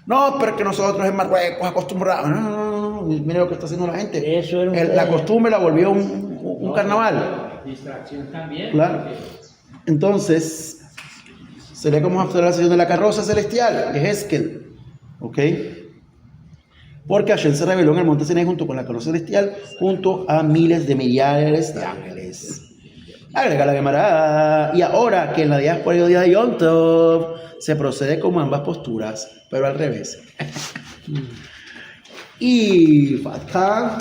No, pero es que nosotros en Marruecos acostumbrados. No. Mire lo que está haciendo la gente. Eso era la costumbre la volvió un carnaval. Distracción también. Claro. Entonces, se lee como Haftarah la sesión de la carroza celestial, que es Hezkel. ¿Ok? Porque Hashem se reveló en el monte Sinai junto con la carroza celestial, junto a miles de millares de ángeles. Agrega la Gemara. Y ahora que en la diáspora y día de Yom Tov se procede como ambas posturas, pero al revés. Y Fatha,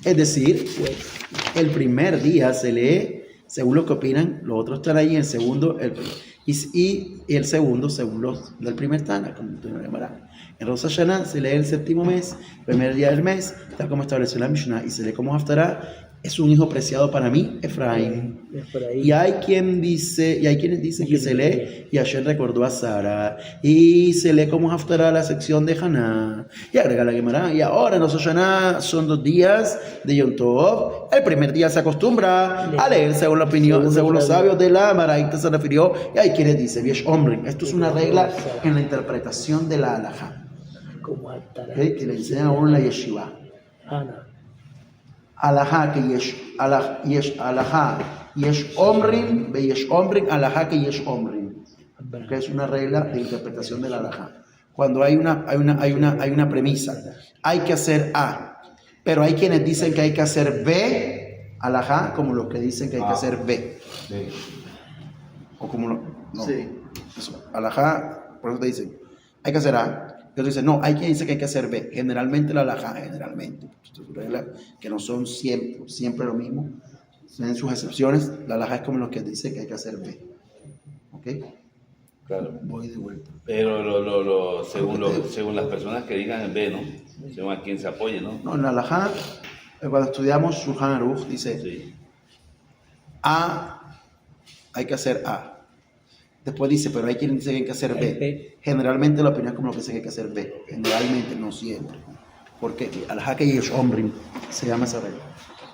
es decir, el primer día se lee según lo que opinan, los otros están ahí, el segundo, y el segundo según los del primer Tana, como tú me llamarás. En Rosh Hashanah se lee el séptimo mes, primer día del mes, tal como estableció la Mishnah, y se lee como Haftarah. Es un hijo preciado para mí, Efraín. Es por ahí. Y hay quienes dicen que se lee, y ayer recordó a Sara, y se lee como Haftarah la sección de Haná, y agrega la Gemara, y ahora en Rosh Hashanah son 2 días de Yom Tov. El primer día se acostumbra a leer según la opinión, según los sabios de la Maraita se refirió, y hay quienes dicen, Viesh Omri, esto es una regla en la interpretación de la halajá, Como Haftarah. ¿okay? Que le enseñan a uno en la yeshiva. Ana. Alajá que yesh omrim, ve yesh omrim, alajá que yesh omrim. Que es una regla de interpretación de la alajá. Cuando hay una premisa, hay que hacer A, pero hay quienes dicen que hay que hacer B, alajá, como los que dicen que hay que hacer B. O como no. Sí. Eso, alajá, por eso te dicen, hay que hacer A. Otros dicen, no, hay quien dice que hay que hacer B. Generalmente la halajá, generalmente, que no son siempre lo mismo, tienen sus excepciones. La halajá es como los que dicen que hay que hacer B. ¿Ok? Claro. Voy de vuelta. Pero según las personas que digan el B, ¿no? Según a quien se apoye, ¿no? No, en la halajá, cuando estudiamos Shulchan Aruch, dice Sí. A, hay que hacer A. Después dice, pero hay quien dice que hay que hacer B. B. Generalmente la opinión es como lo que dice que hay que hacer B. Generalmente, no siempre. Porque al-Haka y el Omrim se llama esa regla.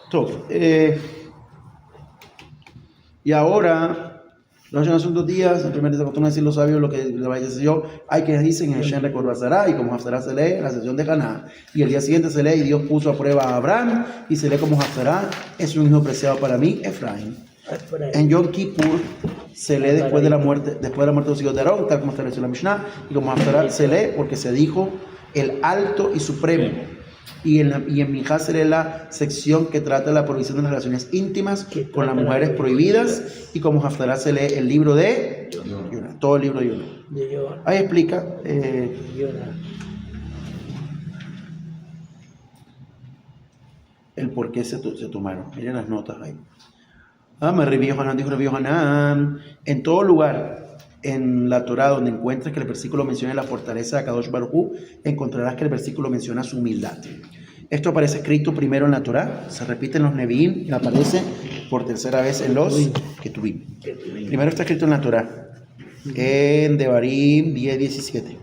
Todo. Y ahora, los años son 2 días. El primer día se acostumbra a decir los sabios lo que le vaya a decir yo. Hay quienes dicen en Hashem recordó a Sará, y como Haftarah se lee en la sesión de Caná. Y el día siguiente se lee y Dios puso a prueba a Abraham y se lee como Haftarah. Es un hijo preciado para mí, Efraín. Es por ahí. En Yom Kippur se lee después de la muerte de los hijos de Aarón, tal como estableció la Mishnah, y como Haftarah se lee porque se dijo el alto y supremo. Y en Minjá se lee la sección que trata de la prohibición de las relaciones íntimas con las mujeres prohibidas, y como Haftarah se lee el libro de Yonah, todo el libro de Yonah. De Yonah. Ahí explica Yonah. el por qué se tomaron. Miren las notas ahí. Rabbi Yohanan dijo Rabbi Yohanan, en todo lugar en la Torah donde encuentres que el versículo menciona la fortaleza de Kadosh Baruj Hu, encontrarás que el versículo menciona su humildad. Esto aparece escrito primero en la Torah, se repite en los Nevi'im y aparece por tercera vez en los Ketuvim. Primero está escrito en la Torah, en Devarim 10:17.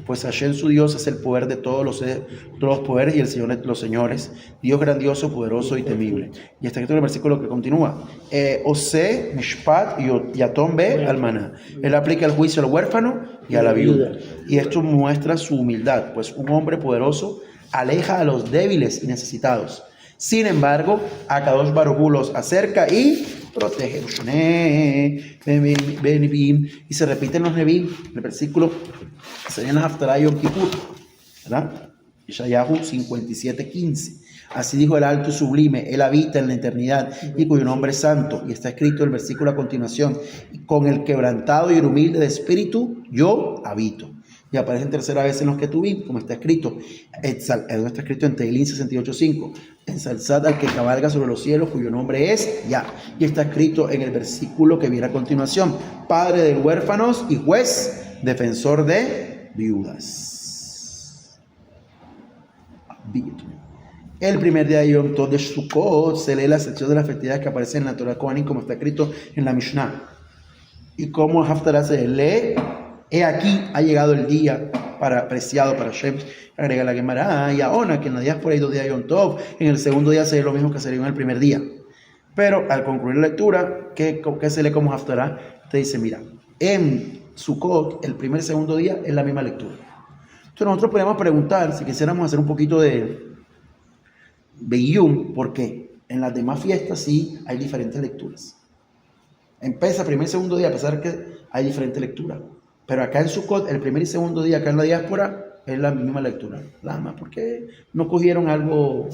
Pues Hashem su Dios es el poder de todos los poderes y el Señor de los señores, Dios grandioso, poderoso y temible. Y está escrito en el versículo que continúa, Ose, Mishpat, Yatom Be, Almaná. Él aplica el juicio al huérfano y a la viuda. Y esto muestra su humildad, pues un hombre poderoso aleja a los débiles y necesitados. Sin embargo, a Kadosh Baruj Hu los acerca y protege. Y se repite en los Nevi'im, el versículo sería en la Haftarah Yom Kippur, ¿verdad? Yeshayahu 57:15. Así dijo el alto y sublime, él habita en la eternidad y cuyo nombre es santo. Y está escrito el versículo a continuación, con el quebrantado y el humilde de espíritu yo habito. Y aparece en tercera vez en los Ketuvim, como está escrito. Está escrito en Teilín 68:5. Ensalzad al que cabalga sobre los cielos, cuyo nombre es Yah. Y está escrito en el versículo que viene a continuación. Padre de huérfanos y juez, defensor de viudas. El primer día de Yom Tov de Sukkot se lee la sección de las festividades que aparece en la Torah Kohanim, como está escrito en la Mishnah. Y como Haftarah se lee, he aquí ha llegado el día preciado para Hashem. Agrega la Gemara, y ahora que en la diáspora hay 2 días de Yom Tov, en el segundo día se lee lo mismo que se leyó en el primer día. Pero al concluir la lectura, ¿qué se lee como Haftarah? Te dice, mira, en Sukkot, el primer y segundo día es la misma lectura. Entonces nosotros podemos preguntar, si quisiéramos hacer un poquito de Beiyum, ¿por qué? En las demás fiestas sí hay diferentes lecturas. En Pesach, primer y segundo día, a pesar que hay diferentes lecturas. Pero acá en Sukkot, el primer y segundo día, acá en la diáspora, es la misma lectura. Lama, ¿por qué no cogieron algo?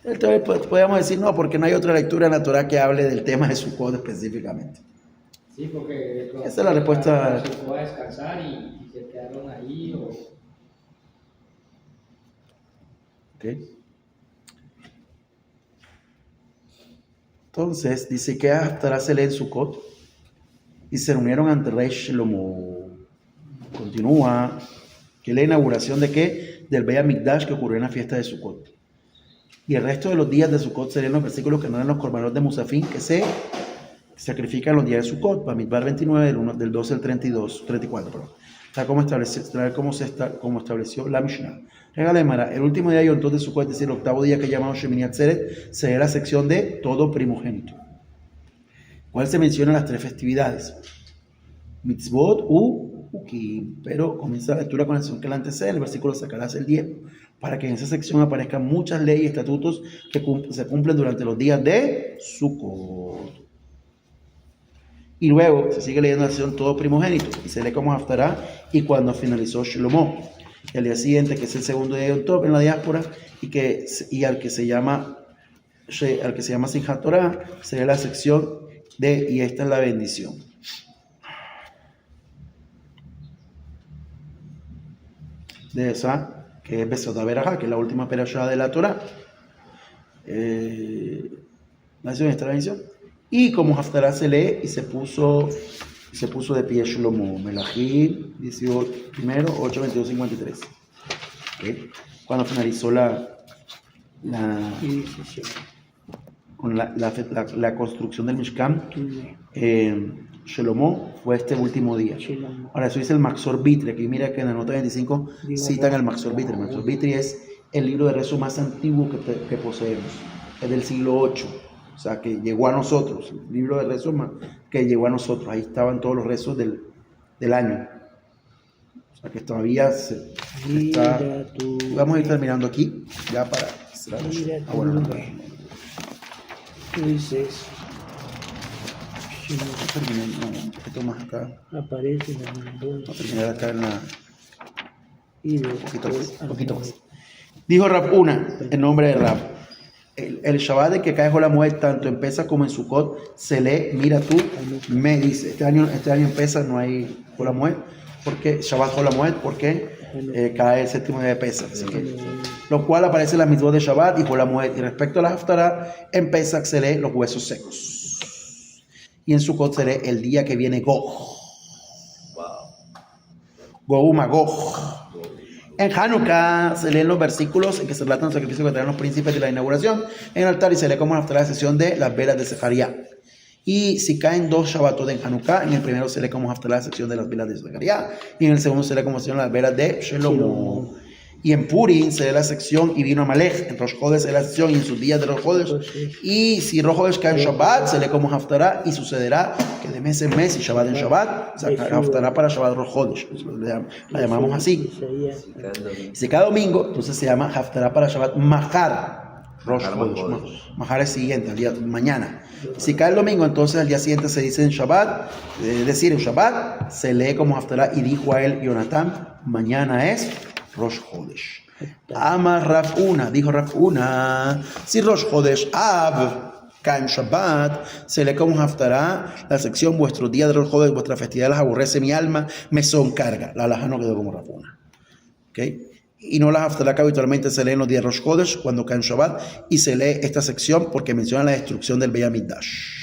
Entonces podríamos decir, no, porque no hay otra lectura en la Torah que hable del tema de Sukkot específicamente. Sí, porque de pronto Esa es la respuesta. se fue a descansar y se quedaron ahí. ¿Ok? Entonces, dice que Haftará se lee en Sukkot y se reunieron ante el rey Shlomo. Continúa, que la inauguración de qué? Del Beit HaMikdash que ocurrió en la fiesta de Sukkot. Y el resto de los días de Sukkot serían los versículos que no eran los corbanos de Musafín que se sacrifican los días de Sukkot, Bamidbar 29, del 12 al 34. Perdón. Tal como estableció la Mishnah. Regala Mara, el último día de Yom Tov de Sukkot, es decir, el octavo día que llamamos Shemini Atzeret, sería la sección de todo primogénito. ¿Cuál se menciona las tres festividades? Mitzvot Ukim, pero comienza la lectura con la sección que la antecede, el versículo sacarás el diezmo, para que en esa sección aparezcan muchas leyes y estatutos que se cumplen durante los días de Sukkot. Y luego se sigue leyendo la sección todo primogénito y se lee como Haftará y cuando finalizó Shlomo. El día siguiente, que es el segundo día de Yom Tov en la diáspora y al que se llama Simchat Torah, sería la sección de y esta es la bendición. De esa, que es Besot Berajá, que es la última perashá de la Torah. Esta bendición. Y como Haftará se lee y se puso de pie Shlomo, Melahim 18, primero, 8, 22, 53. ¿Okay? Cuando finalizó con la construcción del Mishkan, Shlomo fue este último día. Ahora, eso dice el Maxor Vitri. Aquí mira que en la nota 25 citan el Maxor Vitri. El Maxor Vitri es el libro de rezo más antiguo que poseemos. Es del siglo VIII. O sea, que llegó a nosotros. El libro de rezo que llegó a nosotros. Ahí estaban todos los rezos del año. O sea, que todavía está. Vamos a ir terminando aquí, ya para cerrar. Bueno, Tú dices, terminé, un poquito más acá. aparece en el mundo Vamos a terminar acá en la. y Poquito más. Dijo Rab Una, en nombre de Rab. El Shabbat de que cae Jolamued, tanto en Pesach como en Sukkot, se lee, mira tú, me dice. Este año en Pesach no hay Jolamued, porque Shabbat Jolamued, porque cae el séptimo día de Pesach. Así que, lo cual aparece en la mitzvot de Shabbat y Jolamued. Y respecto a la Haftará, en Pesach se lee los huesos secos. Y en Sukkot se lee el día que viene Gog. Gog Magog. En Hanukkah se leen los versículos en que se relatan los sacrificios que traen los príncipes de la inauguración en el altar y se lee como Haftará la sesión de las velas de Zecharia. Y si caen dos Shabbatot en Hanukkah, en el primero se lee como Haftará la sección de las velas de Zecharia y en el segundo se lee como sección de las velas de Shlomo. Y en Purim se lee la sección y vino Amalek. En Rosh Chodesh se lee la sección y en sus días de Rosh Chodesh. Y si Rosh Chodesh cae en Shabbat, se lee como Haftará y sucederá que de mes en mes y Shabbat en Shabbat, o sea, Haftará para Shabbat Rosh Chodesh. La llamamos así. Si cada domingo, entonces se llama Haftará para Shabbat Mahar. Rosh Chodesh. Mahar es siguiente, el día mañana. Si cae el domingo, entonces al día siguiente se dice en Shabbat, es decir, en Shabbat se lee como Haftará y dijo a él Jonatán, mañana es Rosh Chodesh. Amar Rab Una, dijo Rab Una, si Rosh Chodesh Av cae en Shabbat, se lee como Haftará la sección vuestros días de Rosh Chodesh, vuestra festividad las aborrece mi alma, me son carga. La alhaja no quedó como Rab Una. ¿Okay? Y no la Haftará que habitualmente se lee en los días de Rosh Chodesh cuando cae en Shabbat y se lee esta sección porque menciona la destrucción del Beit HaMikdash.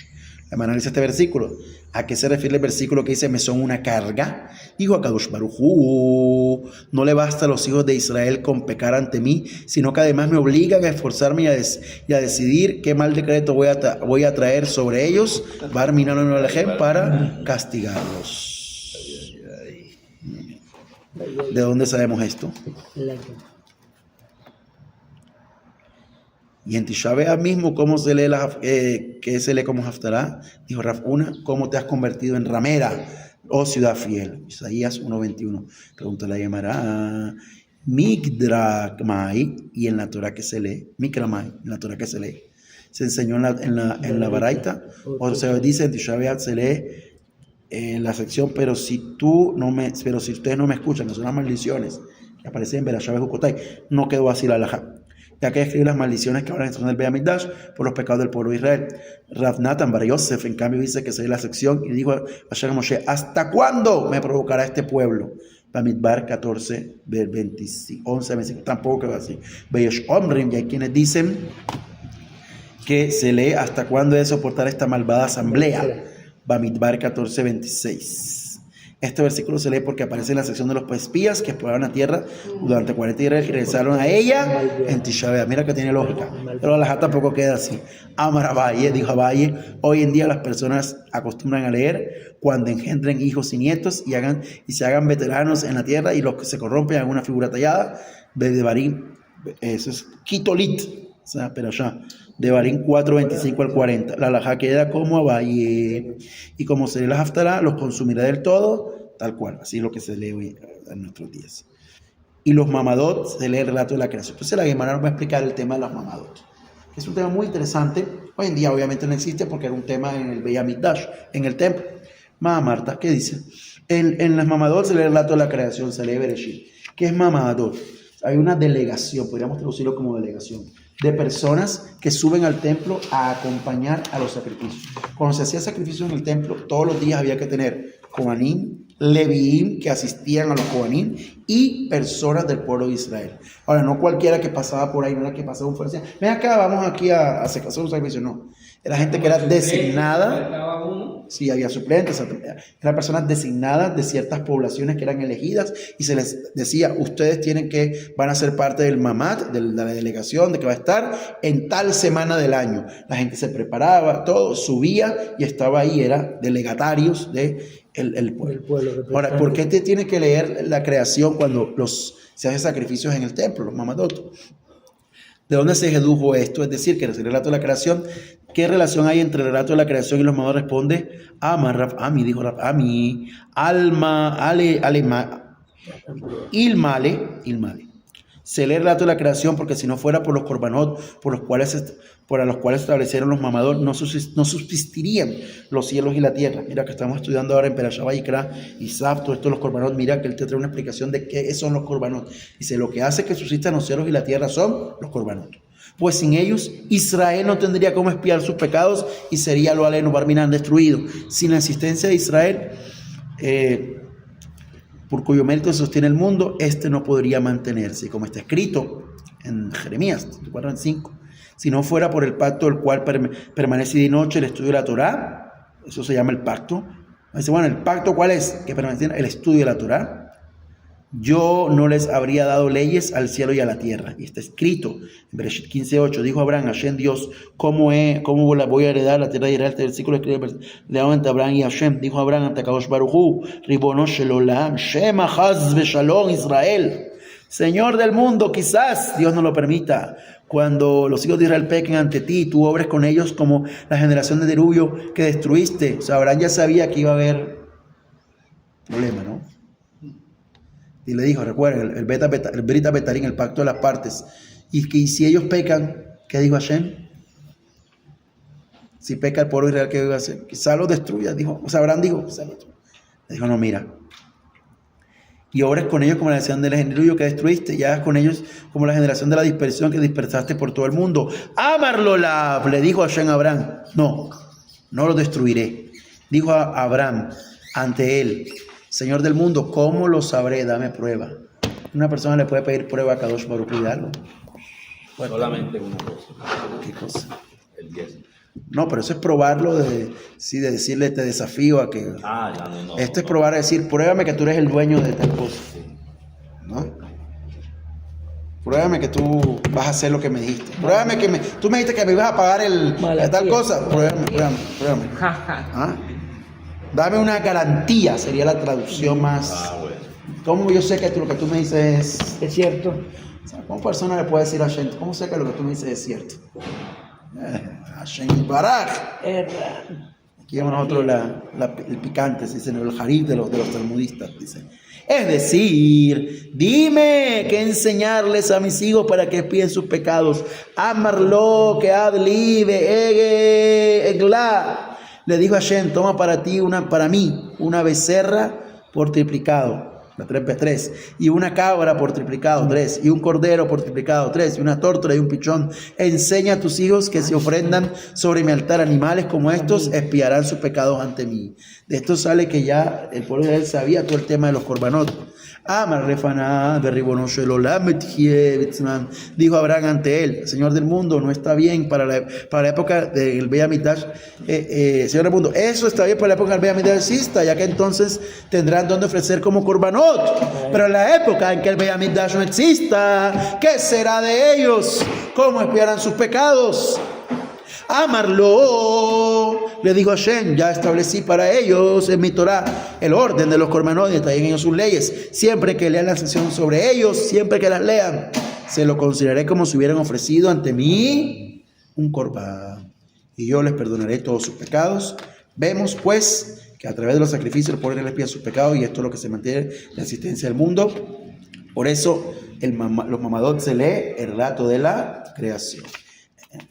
Analiza este versículo. ¿A qué se refiere el versículo que dice me son una carga? Dijo a Kadosh Baruj Hu, no le basta a los hijos de Israel con pecar ante mí, sino que además me obligan a esforzarme y a decidir qué mal decreto voy a traer sobre ellos, para castigarlos. ¿De dónde sabemos esto? Y en Tisha B'Av mismo, ¿cómo se lee qué se lee como Haftará? Dijo Rab Una, ¿cómo te has convertido en ramera, oh ciudad fiel? Isaías 1:21. Pregunta la Gemara, Mikdrakmai, y en la Torah que se lee, Mikramai, en la Torah que se lee, se enseñó en la Baraita, o se dice en Tisha B'Av se lee en la sección, pero si ustedes no me escuchan, que son las maldiciones que aparecen en Berashá Bejucotai, no quedó así la halajá. ya que describe las maldiciones que habrá en el Beit HaMikdash por los pecados del pueblo de Israel. Rav Natan Bar Yosef, en cambio, dice que sería la sección y dijo a Hashem a Moshe, ¿hasta cuándo me provocará este pueblo? Bamidbar 14, 11, 25, tampoco quedó así. Beyesh Omrim, y hay quienes dicen que se lee hasta cuándo debe soportar esta malvada asamblea. Bamidbar 14, 26. Este versículo se lee porque aparece en la sección de los espías que exploraron la tierra durante 40 días y regresaron a ella en Tisha B'Av. Mira que tiene lógica, pero la tampoco queda así. Amar Abaye, dijo Abaye, hoy en día las personas acostumbran a leer cuando engendren hijos y nietos y se hagan veteranos en la tierra y los que se corrompen hagan una figura tallada de Devarim, eso es Kitolit, o sea, pero ya de Barín 4, 25 al 40. La alajá queda como Abaye, y como se lee la haftará, los consumirá del todo, tal cual, así es lo que se lee hoy en nuestros días. Y los mamadot, se lee el relato de la creación. Entonces la Gemara nos va a explicar el tema de los mamadot, que es un tema muy interesante. Hoy en día obviamente no existe porque era un tema en el Beit HaMikdash, en el templo. Marta, ¿qué dice? En las mamadot se lee el relato de la creación, se lee Bereshit. ¿Qué es mamadot? Hay una delegación, podríamos traducirlo como delegación, de personas que suben al templo a acompañar a los sacrificios. Cuando se hacía sacrificio en el templo, todos los días había que tener Kohanim, Leviim, que asistían a los Kohanim, y personas del pueblo de Israel. Ahora, no cualquiera que pasaba por ahí, no era que pasaba un fuerza. Ven acá, vamos aquí a hacer un sacrificio. No, era gente que era designada. Sí, había suplentes, eran personas designadas de ciertas poblaciones que eran elegidas y se les decía, ustedes van a ser parte del mamad, de la delegación, de que va a estar en tal semana del año. La gente se preparaba, todo, subía y estaba ahí, eran delegatarios del pueblo. Ahora, ¿por qué te tienes que leer la creación cuando se hacen sacrificios en el templo, los mamadot? ¿De dónde se dedujo esto? Es decir, que en el relato de la creación, ¿qué relación hay entre el relato de la creación y los mamadot? Responde, Amar Rav Ami, dijo Rav Ami, Ilmale. Se lee el relato de la creación porque si no fuera por los korbanot, por los cuales establecieron los mamadot, no subsistirían los cielos y la tierra. Mira que estamos estudiando ahora en Perashá Vayikra y Sabto, esto de los korbanot. Mira que él te trae una explicación de qué son los korbanot. Dice, lo que hace que subsistan los cielos y la tierra son los korbanot. Pues sin ellos, Israel no tendría cómo expiar sus pecados y sería lo aleno barminan destruido. Sin la existencia de Israel, por cuyo mérito se sostiene el mundo, no podría mantenerse. Como está escrito en Jeremías 4:5, si no fuera por el pacto el cual permanece de noche el estudio de la Torá, eso se llama el pacto. Dice, bueno, ¿el pacto cuál es? Que permanece el estudio de la Torá. Yo no les habría dado leyes al cielo y a la tierra. Y está escrito en Bereshit 15:8, dijo Abraham, Hashem Dios, ¿cómo la voy a heredar la tierra de Israel? Este versículo escribe ante Abraham y Hashem. Dijo Abraham ante Kadosh Baruj Hu, Ribono Shel Olam, Shema Haz Veshalom Israel. Señor del mundo, quizás Dios no lo permita. Cuando los hijos de Israel pequen ante ti, tú obres con ellos como la generación de Derubio que destruiste. O sea, Abraham ya sabía que iba a haber problema, ¿no? Y le dijo, recuerden, el Brita Betarín, el pacto de las partes. Y si ellos pecan, ¿qué dijo Hashem? Si peca el pueblo de Israel, ¿qué iba a hacer? Quizá lo destruya, dijo. O sea, Abraham dijo, quizá lo destruya. Le dijo, no, mira. Y obres con ellos como la generación del generación que destruiste, y hagas con ellos como la generación de la dispersión que dispersaste por todo el mundo. Amarlola, le dijo Hashem a Abraham, no lo destruiré. Dijo a Abraham ante él, Señor del mundo, ¿cómo lo sabré? Dame prueba. Una persona le puede pedir prueba a Kadosh Baruj Hu de algo. Solamente una cosa. ¿Qué cosa? El 10. No, pero eso es probarlo de decirle te desafío a que... No. Esto es probar a decir, pruébame que tú eres el dueño de tal cosa. ¿No? Pruébame que tú vas a hacer lo que me dijiste. Pruébame que tú me dijiste que me ibas a pagar tal cosa. Pruébame. ¿Ah? Dame una garantía, sería la traducción más... Bueno. ¿Cómo yo sé que lo que tú me dices es cierto? O sea, ¿cómo persona le puede decir a Hashem, cómo sé que lo que tú me dices es cierto? Hashem Baraj. Aquí vemos nosotros el picante, dice el jarib de los talmudistas, dice. Es decir, dime qué enseñarles a mis hijos para que expíen sus pecados. Amarlo, que adlibe, egla. Le dijo a Hashem, toma para mí una becerra por triplicado. La 3 y una cabra por triplicado, 3, y un cordero por triplicado, 3, y una tórtola y un pichón. Enseña a tus hijos que si ofrendan sobre mi altar animales como estos, expiarán sus pecados ante mí. De esto sale que ya el pueblo de Israel sabía todo el tema de los korbanot. Amar refaná de ribono shelolam dijo Abraham ante él, Señor del mundo, no está bien para la época del Beit Hamikdash, Señor del mundo, eso está bien para la época del Beit Hamikdash exista, ya que entonces tendrán donde ofrecer como korbanot, pero en la época en que el Beit Hamikdash no exista, ¿qué será de ellos? ¿Cómo expiarán sus pecados? Amarlo, le dijo Hashem, ya establecí para ellos en mi Torah el orden de los korbanot, y en ellos sus leyes. Siempre que lean la sección sobre ellos, siempre que las lean, se lo consideraré como si hubieran ofrecido ante mí un korban, y yo les perdonaré todos sus pecados. Vemos pues que a través de los sacrificios el pueblo les pide sus pecados, y esto es lo que se mantiene la existencia del mundo. Por eso los mamadot se lee el relato de la creación.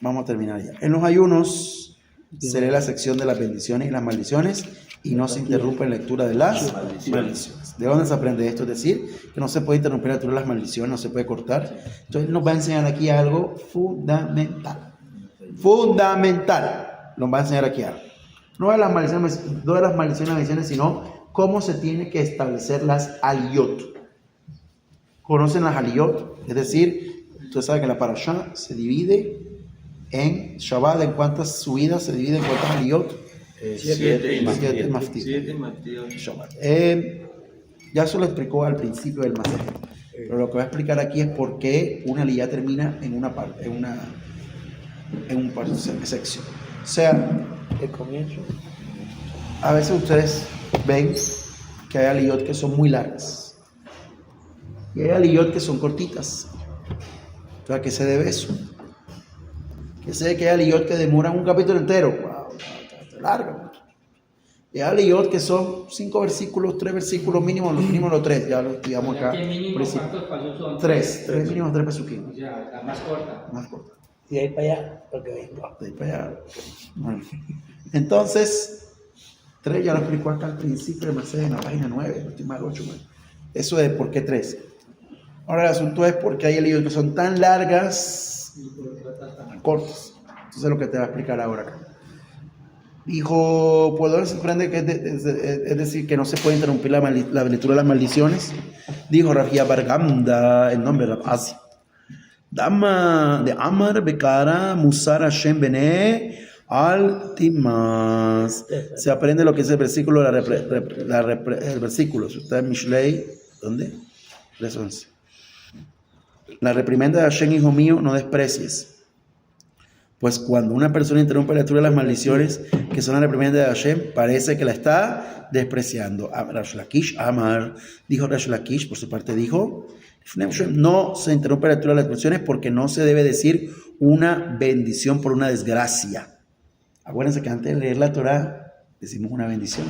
Vamos a terminar ya. En los ayunos se lee la sección de las bendiciones y las maldiciones y no se interrumpe la lectura de las maldiciones. ¿De dónde se aprende esto? Es decir, que no se puede interrumpir la lectura de las maldiciones, no se puede cortar. Entonces nos va a enseñar aquí algo fundamental. Fundamental. Nos va a enseñar aquí algo. No de las maldiciones, sino cómo se tiene que establecer las aliyot. ¿Conocen las aliyot? Es decir, usted sabe que la parashá se divide en Shabbat, ¿en cuántas subidas se divide? ¿En cuántas aliyot? 7 maftir. 7 maftir. Shabbat. Ya eso lo explicó al principio del Masej. Pero lo que voy a explicar aquí es por qué una aliyá termina en una parte, en una sección. O sea, El comienzo. a veces ustedes ven que hay aliyot que son muy largas y hay aliyot que son cortitas. Entonces, ¿a qué se debe eso? Que sé que hay aliyot que demoran un capítulo entero. Wow, está largo. Y hay aliyot que son 5 versículos, 3 versículos mínimo los 3. Ya lo estudiamos acá. ¿Qué mínimo Principio. cuántos pasos son? 3 mínimos, 3 pesuquín. O sea, la más corta. Más corta. Y de ahí para allá, porque vengo. De ahí para allá. Bueno. Entonces, 3 ya lo explicó acá al principio de Mercedes en la página 9, no estoy mal, 8. Eso es por qué 3. Ahora el asunto es porque hay aliyot que son tan largas, tan cortas. Entonces lo que te va a explicar ahora acá. Dijo, ¿por dónde se aprende que es decir, que no se puede interrumpir la lectura de las maldiciones? Dijo Rafia Bargamda, el nombre de Rafazi. Dama de Amar Bekara Musar Hashem Bene Al Timas. Se aprende lo que es el versículo, el versículo. Está en Mishlei, ¿dónde? 3:11. La reprimenda de Hashem, hijo mío, no desprecies. Pues cuando una persona interrumpe la lectura de las maldiciones, que son la reprimenda de Hashem, parece que la está despreciando. Rash Lakish Amar, dijo Rash Lakish, por su parte dijo, no se interrumpe la lectura de las maldiciones porque no se debe decir una bendición por una desgracia. Acuérdense que antes de leer la Torah decimos una bendición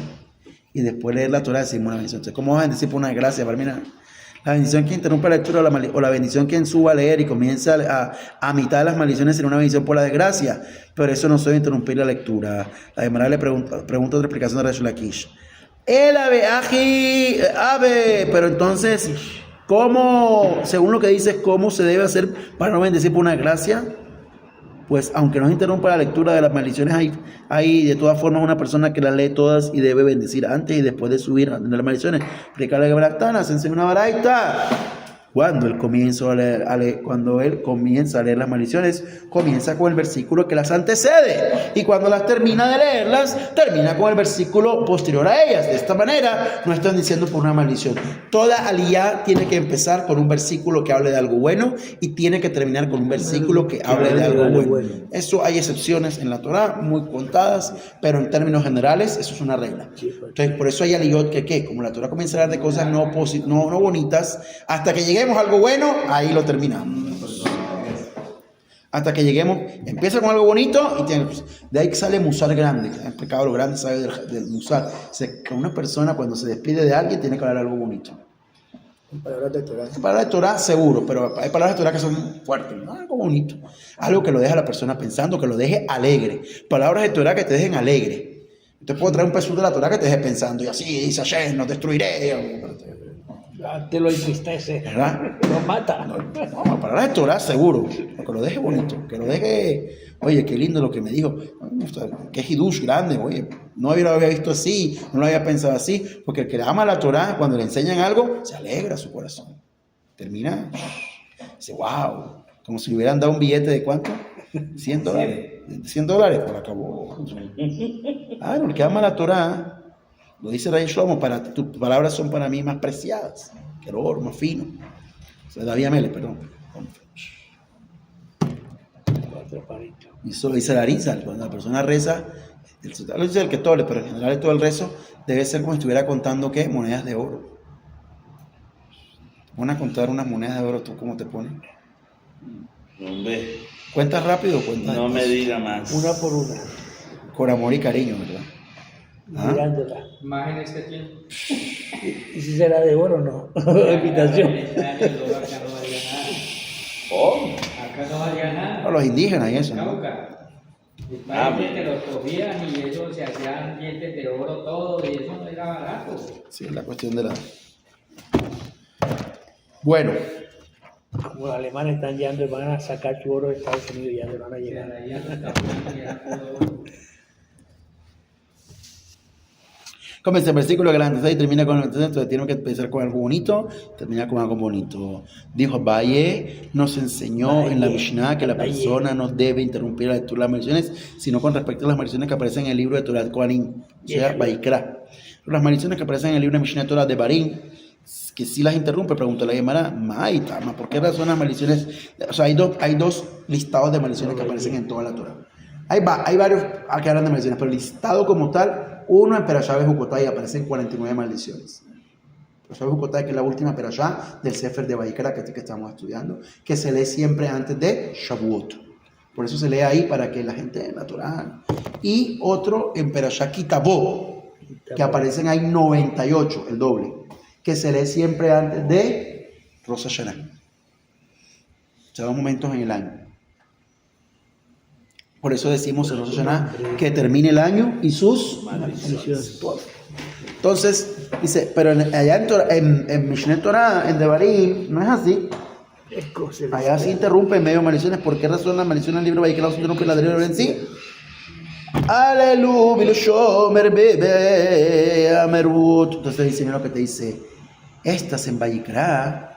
y después de leer la Torah decimos una bendición. Entonces, ¿cómo vas a decir por una desgracia? Para mí, la bendición que interrumpe la lectura o la bendición que suba a leer y comienza a mitad de las maldiciones será una bendición por la desgracia, pero eso no se debe interrumpir la lectura. La Gemara le pregunta otra explicación de Resh Lakish. El ave, pero entonces, ¿cómo, según lo que dice, cómo se debe hacer para no bendecir por una desgracia? Pues aunque no se interrumpa la lectura de las maldiciones, hay de todas formas una persona que las lee todas y debe bendecir antes y después de subir a las maldiciones. Explica la Gebratana, se enseña una baraita. Cuando él comienza a leer las maldiciones, comienza con el versículo que las antecede. Y cuando las termina de leerlas, termina con el versículo posterior a ellas. De esta manera, no están diciendo por una maldición. Toda aliyá tiene que empezar con un versículo que hable de algo bueno y tiene que terminar con un versículo que hable de algo bueno. Eso hay excepciones en la Torah, muy contadas, pero en términos generales, eso es una regla. Entonces, por eso hay aliyot que como la Torah comienza a hablar de cosas no bonitas, hasta que lleguemos a algo bueno, ahí lo terminamos. Hasta que lleguemos, empieza con algo bonito y de ahí sale musar grande. El pecado lo grande sabe del musar. Que una persona cuando se despide de alguien tiene que hablar algo bonito. En palabras de Torah. En palabras de Torah seguro, pero hay palabras de Torah que son fuertes, ¿no? Algo bonito. Algo que lo deje a la persona pensando, que lo deje alegre. Palabras de Torah que te dejen alegre. Te puedo traer un pesú de la Torah que te deje pensando y así dice Hashem, no destruiré. Te lo entristece, ¿verdad? lo mata. No, para la Torah seguro, que lo deje bonito, que lo deje, oye, qué lindo lo que me dijo, qué hidush grande, oye, no lo había visto así, no lo había pensado así, porque el que ama la Torah, cuando le enseñan algo, se alegra su corazón. Termina, dice, wow, como si le hubieran dado un billete de ¿cuánto? $100. $100, pues acabó. Claro, el que ama la Torah, lo dice Rey Shlomo, tus palabras son para mí más preciadas que el oro, más fino. O sea, David Amele, perdón. Otro palito. Y eso lo dice la Arizal, cuando la persona reza, lo dice el que tole, pero en general todo el rezo debe ser como si estuviera contando, ¿qué? Monedas de oro. Van a contar unas monedas de oro, ¿tú cómo te pones? Hombre, ¿Cuentas rápido o cuentas no me despacio? diga más. Una por una, Con amor y cariño, ¿verdad? ¿Ah? mirándola. Más en este tiempo. ¿Y si será de oro o no? Invitación. Acá no valía nada. Oh, Acá no valía A nada. los indígenas y eso, ¿no? Cauca. Parece que los cogían y eso se hacían dientes de oro todo y eso no era barato. Sí, es la cuestión de la... Bueno, Como los alemanes están llegando y van a sacar su oro de Estados Unidos y ya le van a Se llegar. la iban a tapar y era todo oro. comienza el versículo que la antes ahí termina con el entonces tenemos que empezar con algo bonito, terminar con algo bonito. Dijo Valle, nos enseñó en la Mishnah que la persona no debe interrumpir la lectura de las maldiciones, sino con respecto a las maldiciones que aparecen en el libro de Torah Kohanim, o sea, Vaikra. Las maldiciones que aparecen en el libro de Mishnah Torah de Barim, que si las interrumpe, preguntó la Gemara, Maitama, ¿por qué razón las maldiciones? O sea, hay dos listados de maldiciones que aparecen en toda la Torah. Hay varios que hablan de maldiciones, pero el listado como tal, uno en Perashá Bejucotay aparecen 49 maldiciones. Perashá Bejucotay, que es la última Perashá del Sefer de Vaikra que estamos estudiando, que se lee siempre antes de Shavuot. Por eso se lee ahí para que la gente en la Torah. Y otro en Perashá Kitabó, que aparecen ahí 98, el doble, que se lee siempre antes de Rosh Hashanah. O sea, 2 momentos en el año. Por eso decimos en Rosh Hashanah que termine el año y sus maldiciones. Entonces, dice, pero allá en Mishneh Torah, en Devarim, no es así. Allá se interrumpe en medio de maldiciones. ¿Por qué razón las maldiciones del libro de Vaikra se interrumpe la de en sí? Aleluya, Biloshomer, bebe, Amerut. Entonces dice, mira lo que te dice. Estas en Vaikra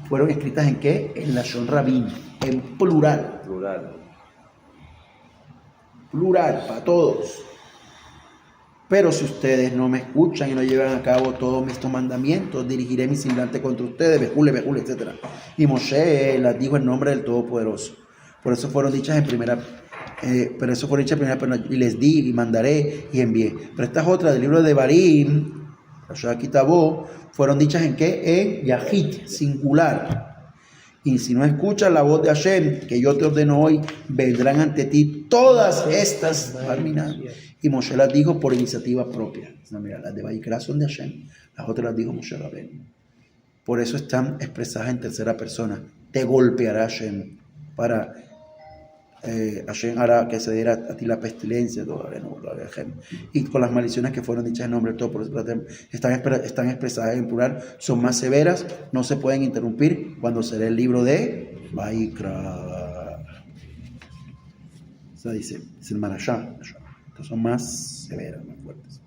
fueron escritas en qué? En la Shon Rabin, en plural. Plural, para todos. Pero si ustedes no me escuchan y no llevan a cabo todos estos mandamientos, dirigiré mi semblante contra ustedes, bejule, etc. Y Moshe las dijo en nombre del Todopoderoso. Por eso fueron dichas en primera, y les di, y mandaré, y envié. Pero estas otras del libro de Barim, Rashad Kitabó, fueron dichas en qué? En Yahid, singular. Y si no escuchas la voz de Hashem, que yo te ordeno hoy, vendrán ante ti todas estas barminas. Y Moshe las dijo por iniciativa propia. No, mira, las de Vaikra son de Hashem, las otras las dijo Moshe Rabbeinu. Por eso están expresadas en tercera persona. Te golpeará Hashem para Hashem hará que se diera a ti la pestilencia, y con las maldiciones que fueron dichas en nombre de todo, por eso están expresadas en plural, son más severas, no se pueden interrumpir cuando se lee el libro de Vaikra. O sea, dice el Marashá, entonces son más severas, más fuertes.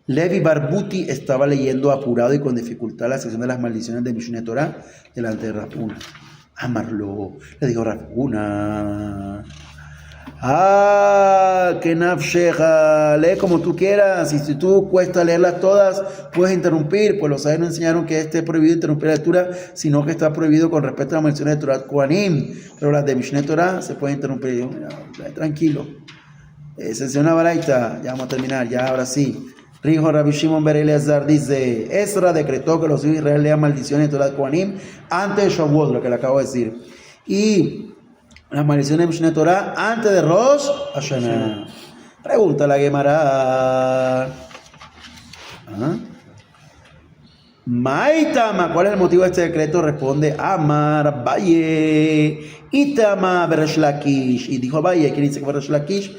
Levi Barbuti estaba leyendo apurado y con dificultad la sección de las maldiciones de Mishneh Torah delante de Rapuna. Amarlo, le dijo Rapuna. Que nafsheja, lee como tú quieras, y si tú cuesta leerlas todas, puedes interrumpir, pues los sabios no enseñaron que esté prohibido interrumpir la lectura, sino que está prohibido con respecto a las maldiciones de Torah Kohanim, pero las de Mishneh Torah se pueden interrumpir. Digo, mira, tranquilo, se hace una baraita, ya vamos a terminar, ya ahora sí. Rijo Rabbi Shimon ber Eleazar dice, Ezra decretó que los hijos de Israel lean maldiciones de Torah Kohanim antes de Shavuot, lo que le acabo de decir, y las maldiciones de Mishneh Torah antes de Rosh Hashanah. Pregunta la Gemara. Maitama, ¿cuál es el motivo de este decreto? Responde Amar Valle Itama Beresh Lakish. Y dijo Valle, ¿quién dice que fue Resh Lakish?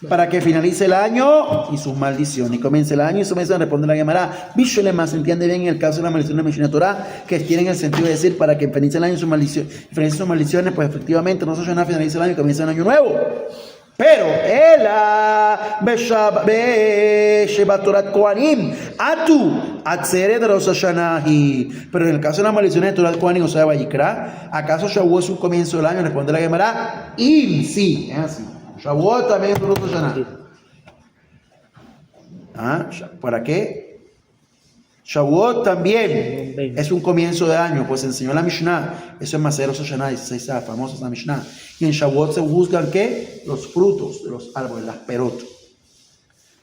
para que finalice el año y sus maldiciones. Y comience el año y su maldición, responde la Gemara. Bishole más, entiende bien en el caso de la maldición de Mishnah Torah, que tienen el sentido de decir para que finalice el año y sus maldiciones, pues efectivamente no se finaliza el año y comienza un año nuevo. Pero Shebatorat Kohanim Atu Atzeret de Rosh Hashanahi. Pero en el caso de las maldiciones de Torat Kohanim, o sea, Vayikra, ¿acaso Shavuot es un comienzo del año? Responde la Gemara. Sí, es así. Shavuot también es Rosh Hashanah. ¿Para qué? Shavuot también es un comienzo de año, pues enseñó la Mishnah. Eso es Maser Rosh Hashanah, 16 famosa la Mishnah. Y en Shavuot se juzgan ¿qué? Los frutos de los árboles, las perot.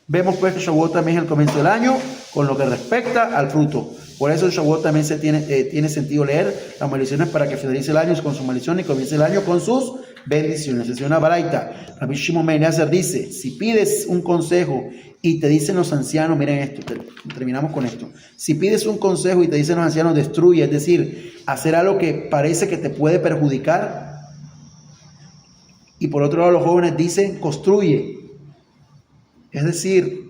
Vemos pues que Shavuot también es el comienzo del año con lo que respecta al fruto. Por eso en Shavuot también tiene sentido leer las maldiciones para que finalice el año con sus maldiciones y comience el año con sus bendiciones. Es una baraita. Rabbi Shimon ben Eliezer dice, si pides un consejo y te dicen los ancianos, miren esto, terminamos con esto. Si pides un consejo y te dicen los ancianos, destruye, es decir, hacer algo que parece que te puede perjudicar. Y por otro lado los jóvenes dicen, construye. Es decir,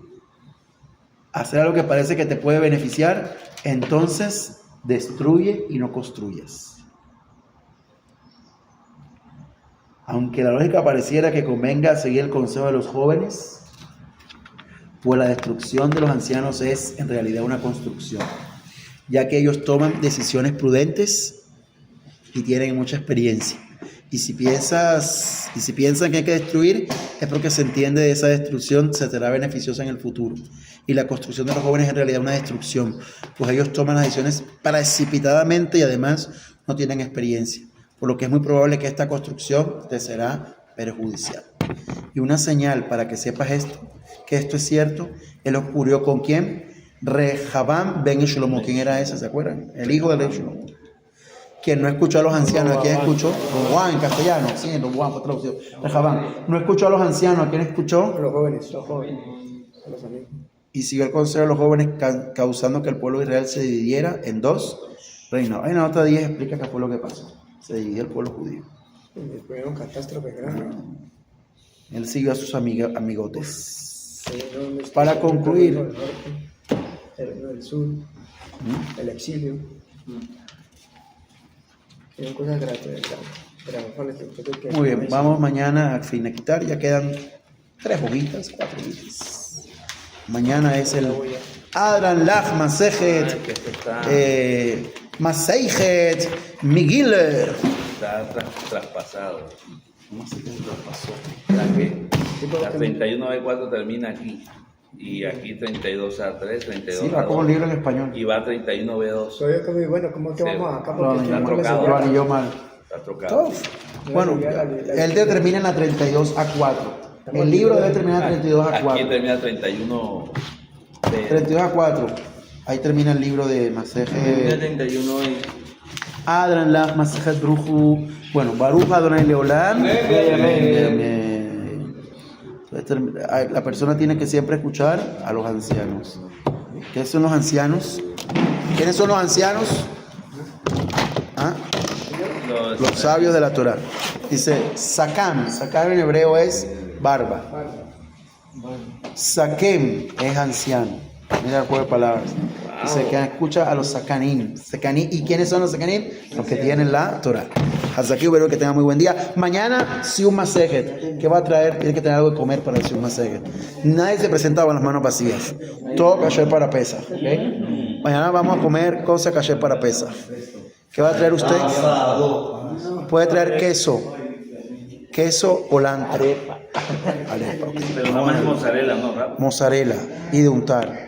hacer algo que parece que te puede beneficiar, entonces destruye y no construyas. Aunque la lógica pareciera que convenga seguir el consejo de los jóvenes, pues la destrucción de los ancianos es en realidad una construcción, ya que ellos toman decisiones prudentes y tienen mucha experiencia. Y si piensan que hay que destruir, es porque se entiende de esa destrucción se será beneficiosa en el futuro. Y la construcción de los jóvenes es en realidad una destrucción, pues ellos toman las decisiones precipitadamente y además no tienen experiencia, por lo que es muy probable que esta construcción te será perjudicial. Y una señal para que sepas esto, que esto es cierto, él ocurrió con ¿quién? Rehabam ben Shlomo. ¿Quién era ese? ¿Se acuerdan? El hijo de Shlomo. Quien no escuchó a los ancianos, ¿a quién escuchó? Juan en castellano, sí, Juan fue traducido. Rehabam. No escuchó a los ancianos, ¿a quién escuchó? A los jóvenes. A los amigos. Y siguió el consejo de los jóvenes, causando que el pueblo de Israel se dividiera en dos reinos. En la nota 10 explica qué fue lo que pasó. Se dividió el pueblo judío. Fue una catástrofe grande. Él siguió a sus amigotes. Para concluir, el sur, el exilio. Son cosas gratuitas. Muy bien, vamos mañana a finiquitar. Ya quedan 3 hojitas, 4 hojitas. Mañana es el Adran Lach Masejet Maseijet Migiller. Está traspasado. ¿Cómo se traspasó? La 31B4 termina aquí. Y aquí 32A3, 32A2. Sí, va como un libro en español. Y va 31B2. Soy como, bueno, ¿cómo que vamos acá? está trocado. Lo anilló mal. Está trocado. Bueno, él termina en la 32A4. El libro debe terminar en la 32A4. Aquí termina 31B. 32A4. Ahí termina el libro de Masejet. 31 y... Adran Lach Masejet Bruju. Bueno, Baruch Adonai Leolam. La persona tiene que siempre escuchar a los ancianos. ¿Qué son los ancianos? ¿Quiénes son los ancianos? ¿Ah? Los sabios de la Torah. Dice Sakam. Sakam en hebreo es barba. Sakem es anciano. Mira el juego de palabras. Dice que escucha a los Sakanim. ¿Y quiénes son los Sakanim? Los que tienen la Torah. Hasta aquí, espero que tengan muy buen día. Mañana, Sium Masejet. ¿Qué va a traer? Tiene que tener algo de comer para el Sium Masejet. Nadie se presenta con las manos vacías. Todo kasher para pesa. ¿Okay? Mañana vamos a comer cosas kasher para pesa. ¿Qué va a traer usted? Puede traer queso. Queso Holanda. Arepa. Pero nada más es mozzarella, ¿no? Mozzarella. Y de untar.